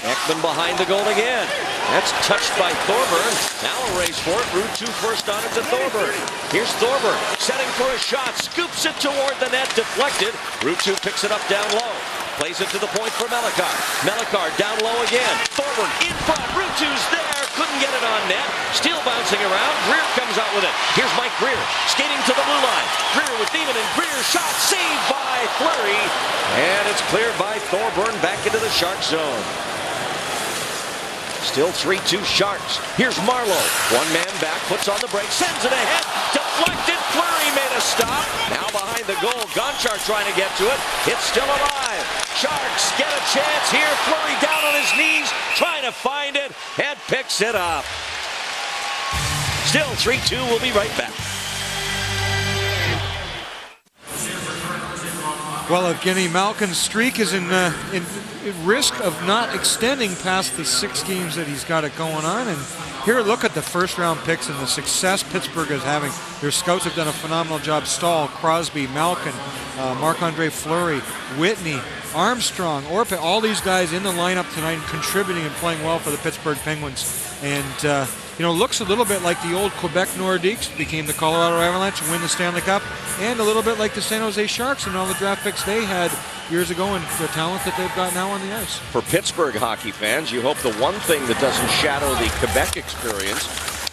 Ekman behind the goal again. That's touched by Thorburn. Now a race for it. Ruutu first on it to Thorburn. Here's Thorburn setting for a shot. Scoops it toward the net. Deflected. Ruutu picks it up down low. Plays it to the point for Mellicar. Mellicar down low again. Thorburn in front. Ruutu's there. couldn't get it on net. Still bouncing around. Greer comes out with it. Here's Mike Greer skating to the blue line. Greer with Demon, and Greer shot saved by Fleury. And it's cleared by Thorburn back into the Shark zone. Still 3-2 Sharks. Here's Marleau. One man back, puts on the break, sends it ahead. Deflected. Fleury made a stop. Now behind the goal. Gonchar trying to get to it. It's still alive. Sharks get a chance here. Fleury down on his knees, trying to find it, and picks it up. Still 3-2. We'll be right back. Well, Evgeny Malkin's streak is in risk of not extending past the 6 games that he's got it going on. And here, look at the first-round picks and the success Pittsburgh is having. Their scouts have done a phenomenal job. Stahl, Crosby, Malkin, Marc-Andre Fleury, Whitney, Armstrong, Orpik, all these guys in the lineup tonight and contributing and playing well for the Pittsburgh Penguins. And, looks a little bit like the old Quebec Nordiques became the Colorado Avalanche and win the Stanley Cup, and a little bit like the San Jose Sharks and all the draft picks they had years ago and the talent that they've got now on the ice. For Pittsburgh hockey fans, you hope the one thing that doesn't shadow the Quebec experience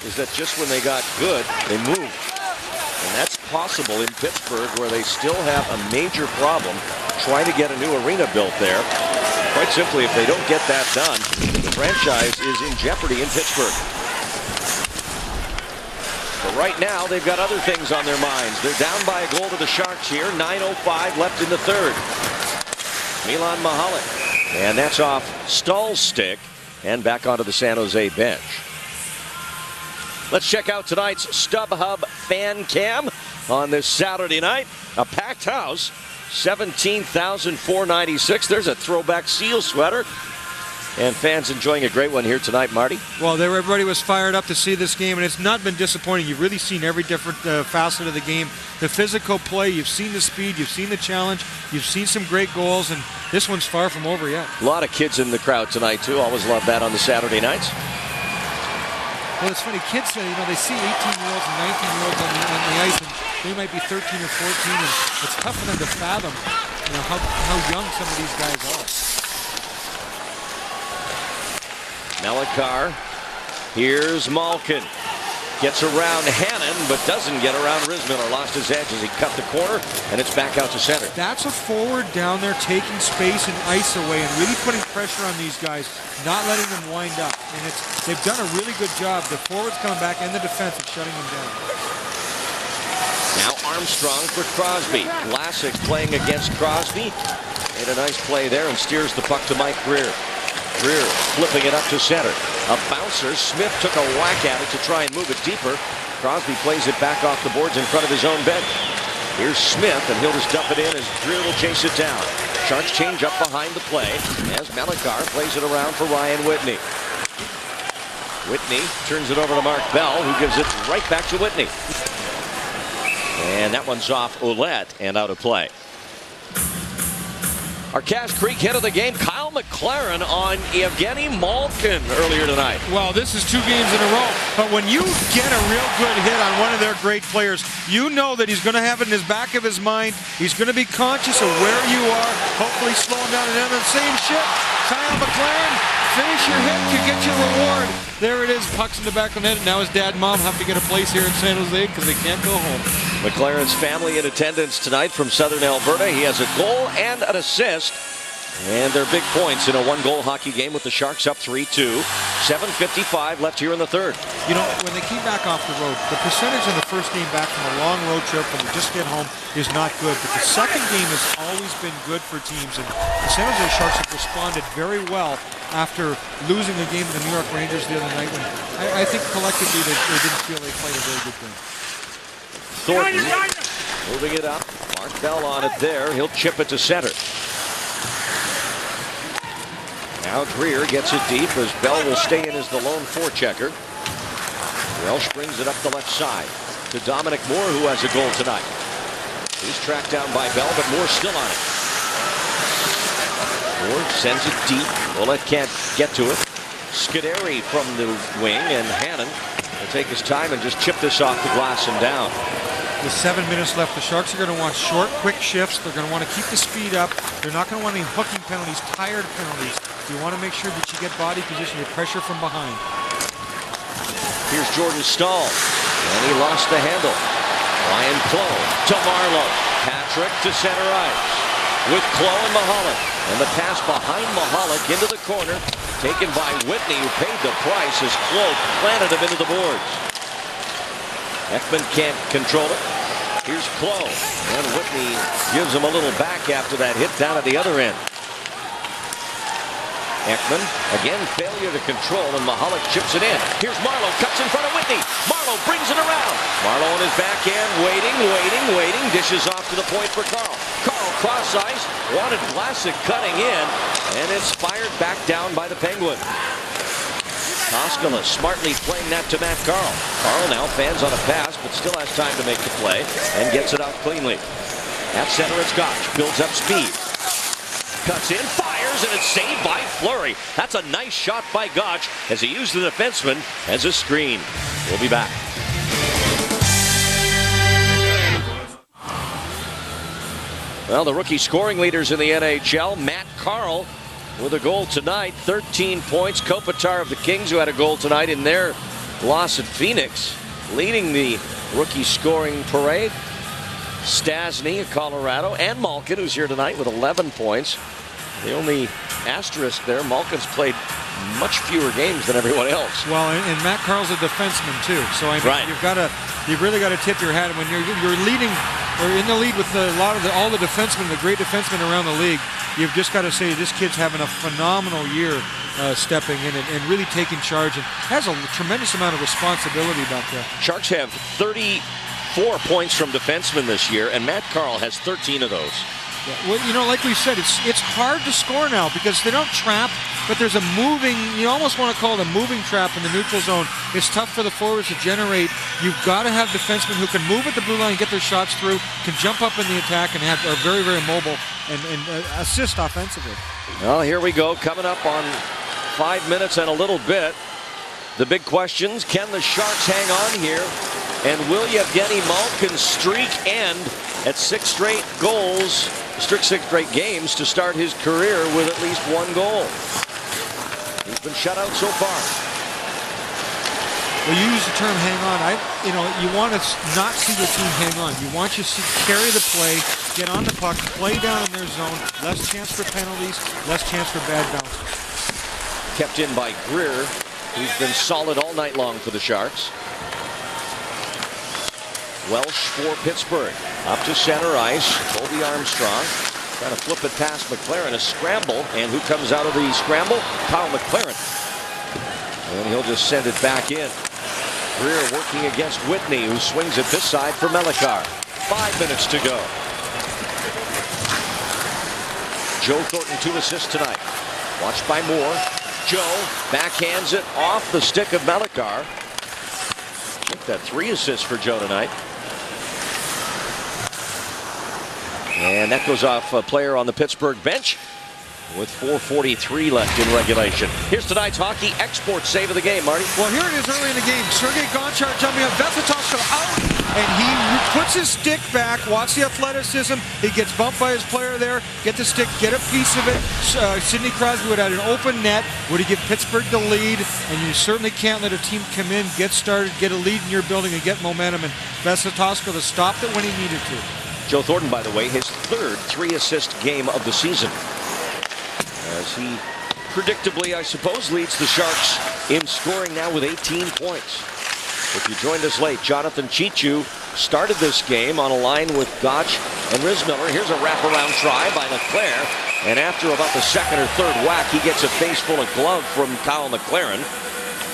is that just when they got good, they moved. And that's possible in Pittsburgh, where they still have a major problem trying to get a new arena built there. Quite simply, if they don't get that done, the franchise is in jeopardy in Pittsburgh. But right now, they've got other things on their minds. They're down by a goal to the Sharks here. 9:05 left in the third. Milan Mahalik. And that's off Stahl's stick and back onto the San Jose bench. Let's check out tonight's StubHub fan cam on this Saturday night. A packed house. 17,496. There's a throwback Seal sweater. And fans enjoying a great one here tonight, Marty. Well, everybody was fired up to see this game, and it's not been disappointing. You've really seen every different facet of the game. The physical play, you've seen the speed, you've seen the challenge, you've seen some great goals, and this one's far from over yet. A lot of kids in the crowd tonight, too. Always love that on the Saturday nights. Well, it's funny. Kids, they see 18-year-olds and 19-year-olds on the ice, and they might be 13 or 14, and it's tough for them to fathom, how young some of these guys are. Mellicar. Here's Malkin. Gets around Hannon, but doesn't get around Rismiller. Lost his edge as he cut the corner, and it's back out to center. That's a forward down there taking space and ice away and really putting pressure on these guys, not letting them wind up. And they've done a really good job. The forwards coming back and the defense of shutting them down. Now Armstrong for Crosby. Vlasic playing against Crosby. Made a nice play there and steers the puck to Mike Greer. Greer flipping it up to center. A bouncer. Smith took a whack at it to try and move it deeper. Crosby plays it back off the boards in front of his own bench. Here's Smith, and he'll just dump it in as Greer will chase it down. Sharks change up behind the play as Mellicar plays it around for Ryan Whitney. Whitney turns it over to Mark Bell, who gives it right back to Whitney. And that one's off Ouellette and out of play. Our Cass Creek hit of the game, Kyle McLaren on Evgeny Malkin earlier tonight. Well, this is 2 games in a row. But when you get a real good hit on one of their great players, you know that he's going to have it in his back of his mind. He's going to be conscious of where you are, hopefully slowing down. And then the same shit, Kyle McLaren, finish your hit, you get your reward. There it is, puck's in the back of the net, and now his dad and mom have to get a place here in San Jose because they can't go home. McLaren's family in attendance tonight from Southern Alberta. He has a goal and an assist. And they're big points in a 1-goal hockey game with the Sharks up 3-2. 7:55 left here in the third. You know, when they came back off the road, the percentage in the first game back from a long road trip when they just get home is not good. But the second game has always been good for teams. And the San Jose Sharks have responded very well after losing a game to the New York Rangers the other night. When I think collectively they didn't feel they played a very good game. Thornton moving it up. Mark Bell on it there. He'll chip it to center. Now Greer gets it deep as Bell will stay in as the lone forechecker. Welsh brings it up the left side to Dominic Moore, who has a goal tonight. He's tracked down by Bell, but Moore's still on it. Moore sends it deep. Ouellette can't get to it. Scuderi from the wing, and Hannon will take his time and just chip this off the glass and down. With 7 minutes left, the Sharks are going to want short, quick shifts. They're going to want to keep the speed up. They're not going to want any hooking penalties, tired penalties. You want to make sure that you get body position, you pressure from behind. Here's Jordan Staal. And he lost the handle. Ryan Clough to Marleau. Patrick to center ice. With Clough and Mahalik. And the pass behind Mahalik into the corner. Taken by Whitney, who paid the price as Clough planted him into the boards. Ekman can't control it. Here's Clough. And Whitney gives him a little back after that hit down at the other end. Ekman, again, failure to control, and Mahalik chips it in. Here's Marleau, cuts in front of Whitney. Marleau brings it around. Marleau on his backhand, waiting. Dishes off to the point for Carl. Carl cross ice, wanted Vlasic cutting in, and it's fired back down by the Penguins. Koskela smartly playing that to Matt Carl. Carl now fans on a pass, but still has time to make the play, and gets it out cleanly. At center, it's Gotch, builds up speed. Cuts in, fires, and it's saved by Fleury. That's a nice shot by Gotch as he used the defenseman as a screen. We'll be back. Well, the rookie scoring leaders in the NHL, Matt Carl with a goal tonight, 13 points. Kopitar of the Kings, who had a goal tonight in their loss at Phoenix, leading the rookie scoring parade. Stastny of Colorado, and Malkin, who's here tonight with 11 points. The only asterisk there, Malkin's played much fewer games than everyone else. Well, and Matt Carl's a defenseman too, so I mean, right. you've really got to tip your hat when you're leading or in the lead with all the defensemen, the great defensemen around the league. You've just got to say this kid's having a phenomenal year stepping in and really taking charge, and has a tremendous amount of responsibility back there. Sharks have 34 points from defensemen this year, and Matt Carl has 13 of those. Yeah, well, you know, like we said, it's hard to score now because they don't trap, but there's a moving, you almost want to call it a moving trap in the neutral zone. It's tough for the forwards to generate. You've got to have defensemen who can move at the blue line, get their shots through, can jump up in the attack, and are very, very mobile and assist offensively. Well, here we go, coming up on 5 minutes and a little bit. The big questions, can the Sharks hang on here? And will Evgeny Malkin's streak end at 6 straight goals, 6 straight games to start his career with at least 1 goal? He's been shut out so far. Well, you use the term hang on. You want to not see the team hang on. You want you to carry the play, get on the puck, play down in their zone, less chance for penalties, less chance for bad bounces. Kept in by Greer, who's been solid all night long for the Sharks. Welsh for Pittsburgh. Up to center ice. Toby Armstrong trying to flip it past McLaren. A scramble. And who comes out of the scramble? Kyle McLaren. And he'll just send it back in. Greer working against Whitney, who swings it this side for Mellicar. 5 minutes to go. Joe Thornton, 2 assists tonight. Watched by Moore. Joe backhands it off the stick of Mellicar. I think that 3 assists for Joe tonight. And that goes off a player on the Pittsburgh bench with 4:43 left in regulation. Here's tonight's hockey export save of the game, Marty. Well, here it is early in the game. Sergei Gonchar jumping up. Vesotov out, and he puts his stick back. Watch the athleticism. He gets bumped by his player there. Get the stick, get a piece of it. Sidney Crosby would have had an open net. Would he give Pittsburgh the lead? And you certainly can't let a team come in, get started, get a lead in your building, and get momentum. And Vesotov stopped it when he needed to. Joe Thornton, by the way, his 3rd 3-assist game of the season, as he predictably, I suppose, leads the Sharks in scoring now with 18 points. If you joined us late, Jonathan Cheechoo started this game on a line with Gotch and Rizmiller. Here's a wraparound try by LeClaire, and after about the 2nd or 3rd whack, he gets a face full of glove from Kyle McLaren.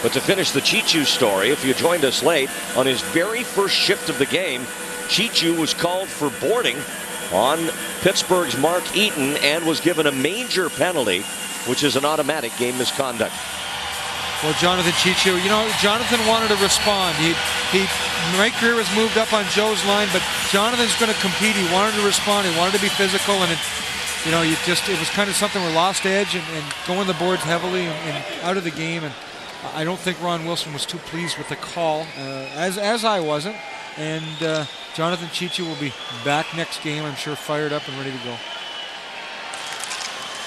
But to finish the Cheechoo story, if you joined us late, on his very first shift of the game, Cheechoo was called for boarding on Pittsburgh's Mark Eaton and was given a major penalty, which is an automatic game misconduct. Well, Jonathan Cheechoo, Jonathan wanted to respond. Mike Greer was moved up on Joe's line, but Jonathan's going to compete. He wanted to respond. He wanted to be physical, and it was kind of something where lost edge and going the boards heavily and out of the game. And I don't think Ron Wilson was too pleased with the call, as I wasn't. And Jonathan Cheechoo will be back next game, I'm sure, fired up and ready to go.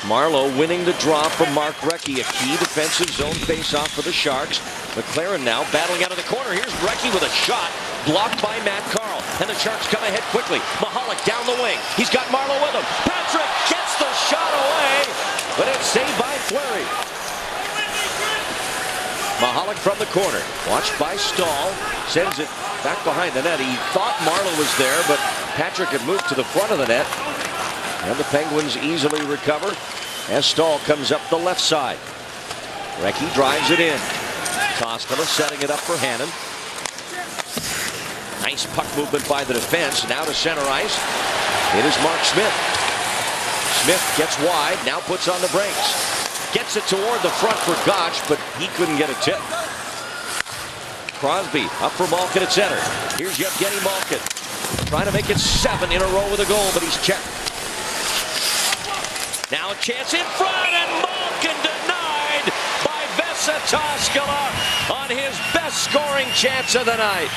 Marleau winning the draw from Mark Recchi. A key defensive zone face-off for the Sharks. McLaren now battling out of the corner. Here's Recchi with a shot. Blocked by Matt Carle. And the Sharks come ahead quickly. Mahalik down the wing. He's got Marleau with him. Patrick gets the shot away. But it's saved by Fleury. Mahalik from the corner. Watched by Stahl. Sends it back behind the net. He thought Marleau was there, but Patrick had moved to the front of the net. And the Penguins easily recover as Stahl comes up the left side. Recchi drives it in. Koskela setting it up for Hannon. Nice puck movement by the defense. Now to center ice. It is Mark Smith. Smith gets wide. Now puts on the brakes. Gets it toward the front for Gotch, but he couldn't get a tip. Crosby up for Malkin at center. Here's Yevgeny Malkin. Trying to make it 7 in a row with a goal, but he's checked. Now a chance in front, and Malkin denied by Vesa Toskala on his best scoring chance of the night.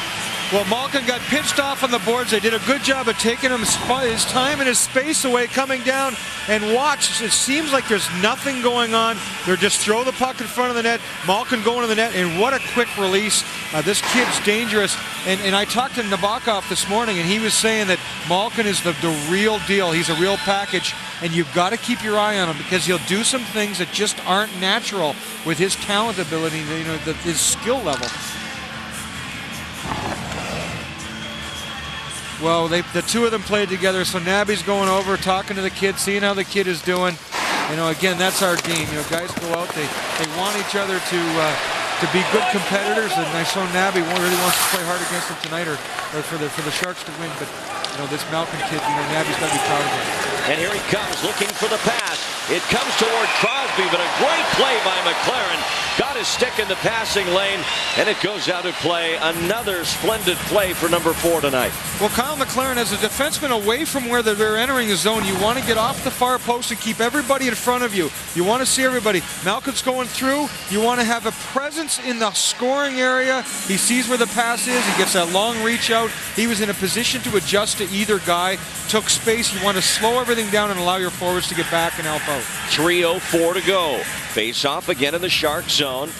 Well, Malkin got pinched off on the boards. They did a good job of taking his time and his space away coming down. And watch, it seems like there's nothing going on. They're just throw the puck in front of the net. Malkin going to the net, and what a quick release. This kid's dangerous. And I talked to Nabokov this morning, and he was saying that Malkin is the real deal. He's a real package, and you've got to keep your eye on him because he'll do some things that just aren't natural with his talent ability, his skill level. Well, the two of them played together, so Nabby's going over, talking to the kid, seeing how the kid is doing. Again, that's our game. Guys go out, they want each other to be good competitors, and I saw Nabby really wants to play hard against them tonight, or for the Sharks to win. But this Malkin kid, Nabby's got to be proud of him. And here he comes, looking for the pass. It comes toward Crosby, but a great play by McLaren. Got his stick in the passing lane, and it goes out of play. Another splendid play for number 4 tonight. Well, Kyle McLaren, as a defenseman away from where they're entering the zone, you want to get off the far post and keep everybody in front of you. You want to see everybody. Malkin's going through. You want to have a presence in the scoring area. He sees where the pass is. He gets that long reach out. He was in a position to adjust to either guy. Took space. You want to slow everything down and allow your forwards to get back and help out. 3:04 to go. Face off again in the Shark zone.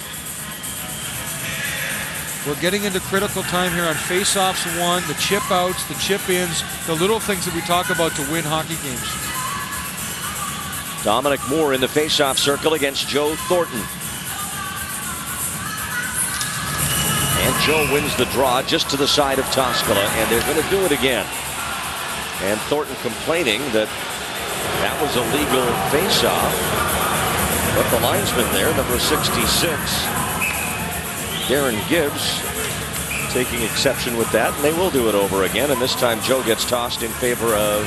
We're getting into critical time here on face-offs won, the chip-outs, the chip-ins, the little things that we talk about to win hockey games. Dominic Moore in the face-off circle against Joe Thornton. And Joe wins the draw just to the side of Toskala, and they're going to do it again. And Thornton complaining that was a legal face-off. But the linesman there, number 66, Darren Gibbs, taking exception with that, and they will do it over again. And this time Joe gets tossed in favor of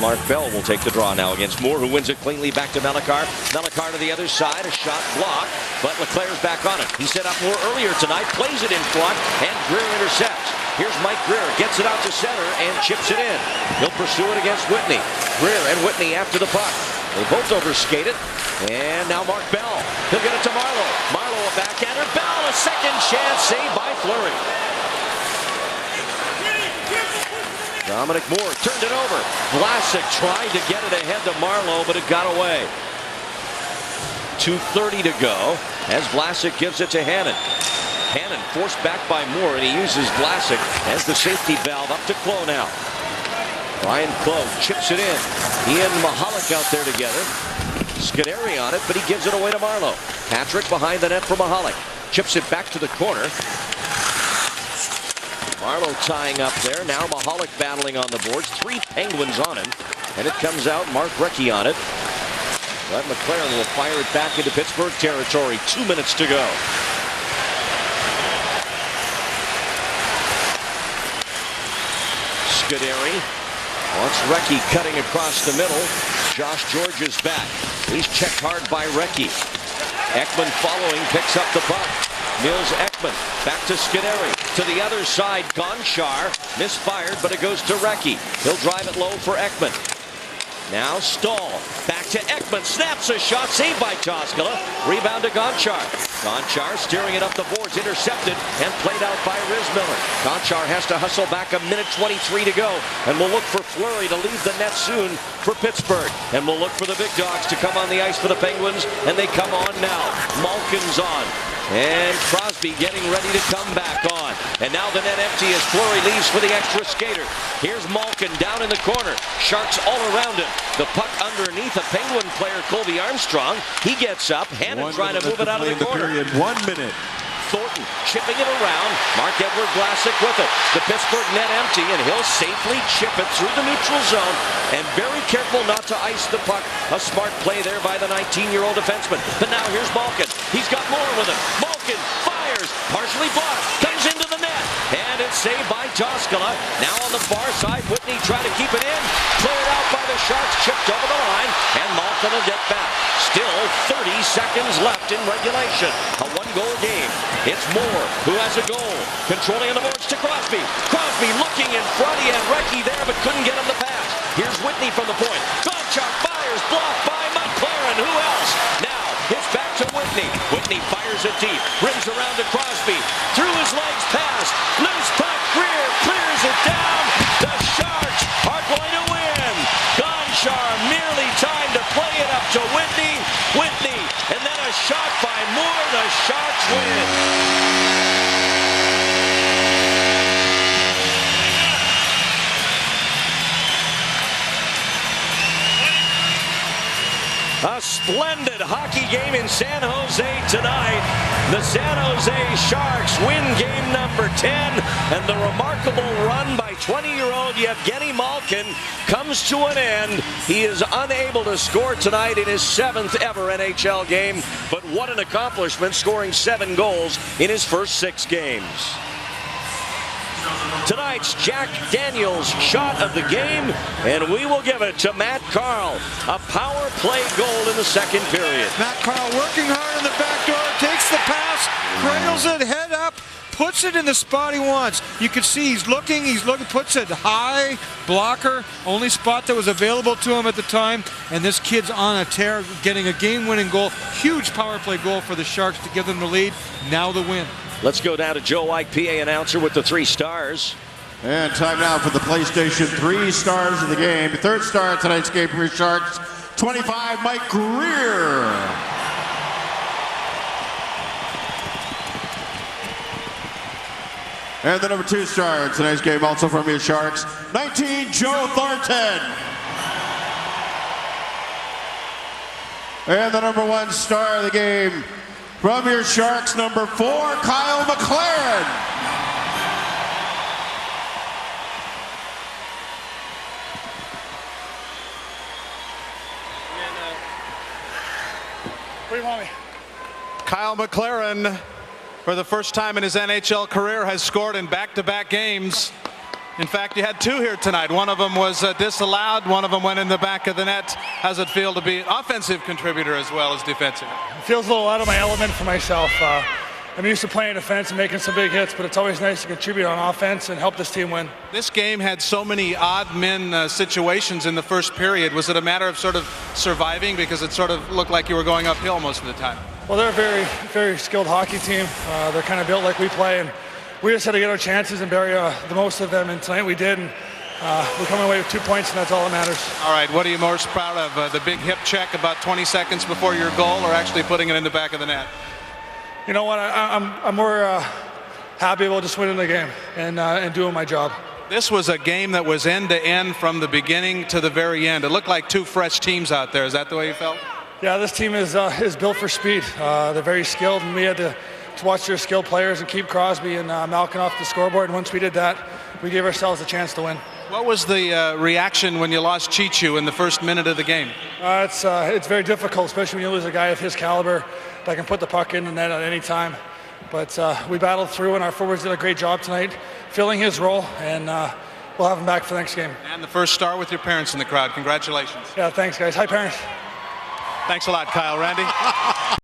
Mark Bell. Will take the draw now against Moore, who wins it cleanly back to Mellicar. Mellicar to the other side, a shot blocked, but Leclerc's back on it. He set up Moore earlier tonight, plays it in front, and Greer intercepts. Here's Mike Greer, gets it out to center and chips it in. He'll pursue it against Whitney. Greer and Whitney after the puck. They both overskate it. And now Mark Bell. He'll get it to Marleau. Marleau a backhander. Bell a second chance, saved by Fleury. Dominic Moore turned it over. Vlasic tried to get it ahead to Marleau, but it got away. 2:30 to go as Vlasic gives it to Hannon. Hannon forced back by Moore, and he uses Vlasic as the safety valve up to Clough now. Ryan Clough chips it in. He and Mahalik out there together. Scuderi on it, but he gives it away to Marleau. Patrick behind the net for Mahalik. Chips it back to the corner. Marleau tying up there. Now Mahalik battling on the boards. 3 Penguins on him. And it comes out. Mark Recchi on it. But McLaren will fire it back into Pittsburgh territory. 2 minutes to go. Scuderi wants Recchi cutting across the middle. Josh George is back. He's checked hard by Recchi. Ekman following, picks up the puck. Nils Ekman back to Scuderi. To the other side, Gonchar misfired, but it goes to Recchi. He'll drive it low for Ekman. Now Stahl back to Ekman. Snaps a shot, saved by Toskala. Rebound to Gonchar. Gonchar steering it up the boards, intercepted and played out by Riz Miller. Gonchar has to hustle back, 1:23 to go, and we'll look for Fleury to leave the net soon for Pittsburgh. And we'll look for the big dogs to come on the ice for the Penguins, and they come on now. Malkin's on. And Crosby getting ready to come back on. And now the net empty as Fleury leaves for the extra skater. Here's Malkin down in the corner. Sharks all around him. The puck underneath a Penguin player, Colby Armstrong. He gets up. Hannon trying to move it out of the corner. 1 minute. Thornton chipping it around. Mark-Edward Vlasic with it. The Pittsburgh net empty, and he'll safely chip it through the neutral zone. And very careful not to ice the puck. A smart play there by the 19-year-old defenseman. But now here's Malkin. He's got more with him. Malkin fires. Partially blocked. Comes into the net. And it's saved by Toskala. Now on the far side, Whitney trying to keep it in. Cleared out by the Sharks. Chipped over the line. And Malkin will get back. Still 30 seconds left in regulation. A one-goal game. It's Moore who has a goal. Controlling on the boards to Crosby. Crosby looking in front. He had Recchi there but couldn't get him the pass. Here's Whitney from the point. Gonchar fires. Blocked by McLaren. Who else? Now it's back to Whitney. Whitney fires it deep. Brings around to Crosby. Through his legs pass. Loose puck. Greer clears it down. The Sharks are going to win. Gonchar merely time to play it up to Whitney. Whitney. And then a shot by Moore. The Sharks win. A splendid hockey game in San Jose tonight. The San Jose Sharks win game number 10, and the remarkable run by 20-year-old Yevgeny Malkin comes to an end. He is unable to score tonight in his 7th ever NHL game, but what an accomplishment, scoring 7 goals in his first 6 games. Tonight's Jack Daniels shot of the game, and we will give it to Matt Carle. A power play goal in the second period. Matt Carle working hard in the back door, takes the pass, cradles it, head up, puts it in the spot he wants. You can see he's looking, puts it high, blocker, only spot that was available to him at the time, and this kid's on a tear, getting a game-winning goal. Huge power play goal for the Sharks to give them the lead, now the win. Let's go down to Joe White, PA announcer, with the 3 stars. And time now for the PlayStation 3 stars of the game. The 3rd star of tonight's game for your Sharks, 25, Mike Greer. And the number 2 star in tonight's game, also from your Sharks, 19, Joe Thornton. And the number 1 star of the game, from your Sharks, number 4, Kyle McLaren. What do you want me? Kyle McLaren, for the first time in his NHL career, has scored in back-to-back games. In fact, you had 2 here tonight. One of them was disallowed. One of them went in the back of the net. How's it feel to be an offensive contributor as well as defensive? It feels a little out of my element for myself. I'm used to playing defense and making some big hits, but it's always nice to contribute on offense and help this team win. This game had so many odd men situations in the first period. Was it a matter of sort of surviving because it sort of looked like you were going uphill most of the time? Well, they're a very, very skilled hockey team. They're kind of built like we play, and we just had to get our chances and bury the most of them, and tonight we did, and we're coming away with 2 points, and that's all that matters. All right, what are you most proud of? The big hip check about 20 seconds before your goal, or actually putting it in the back of the net? You know what, I'm more happy about just winning the game and doing my job. This was a game that was end-to-end from the beginning to the very end. It looked like 2 fresh teams out there. Is that the way you felt? Yeah, this team is built for speed. They're very skilled, and we had to watch their skilled players and keep Crosby and Malkin off the scoreboard. And once we did that, we gave ourselves a chance to win. What was the reaction when you lost Chichu in the first minute of the game? It's very difficult, especially when you lose a guy of his caliber that can put the puck in the net at any time. But we battled through, and our forwards did a great job tonight, filling his role, and we'll have him back for the next game. And the first star with your parents in the crowd. Congratulations. Yeah, thanks, guys. Hi, parents. Thanks a lot, Kyle. Randy?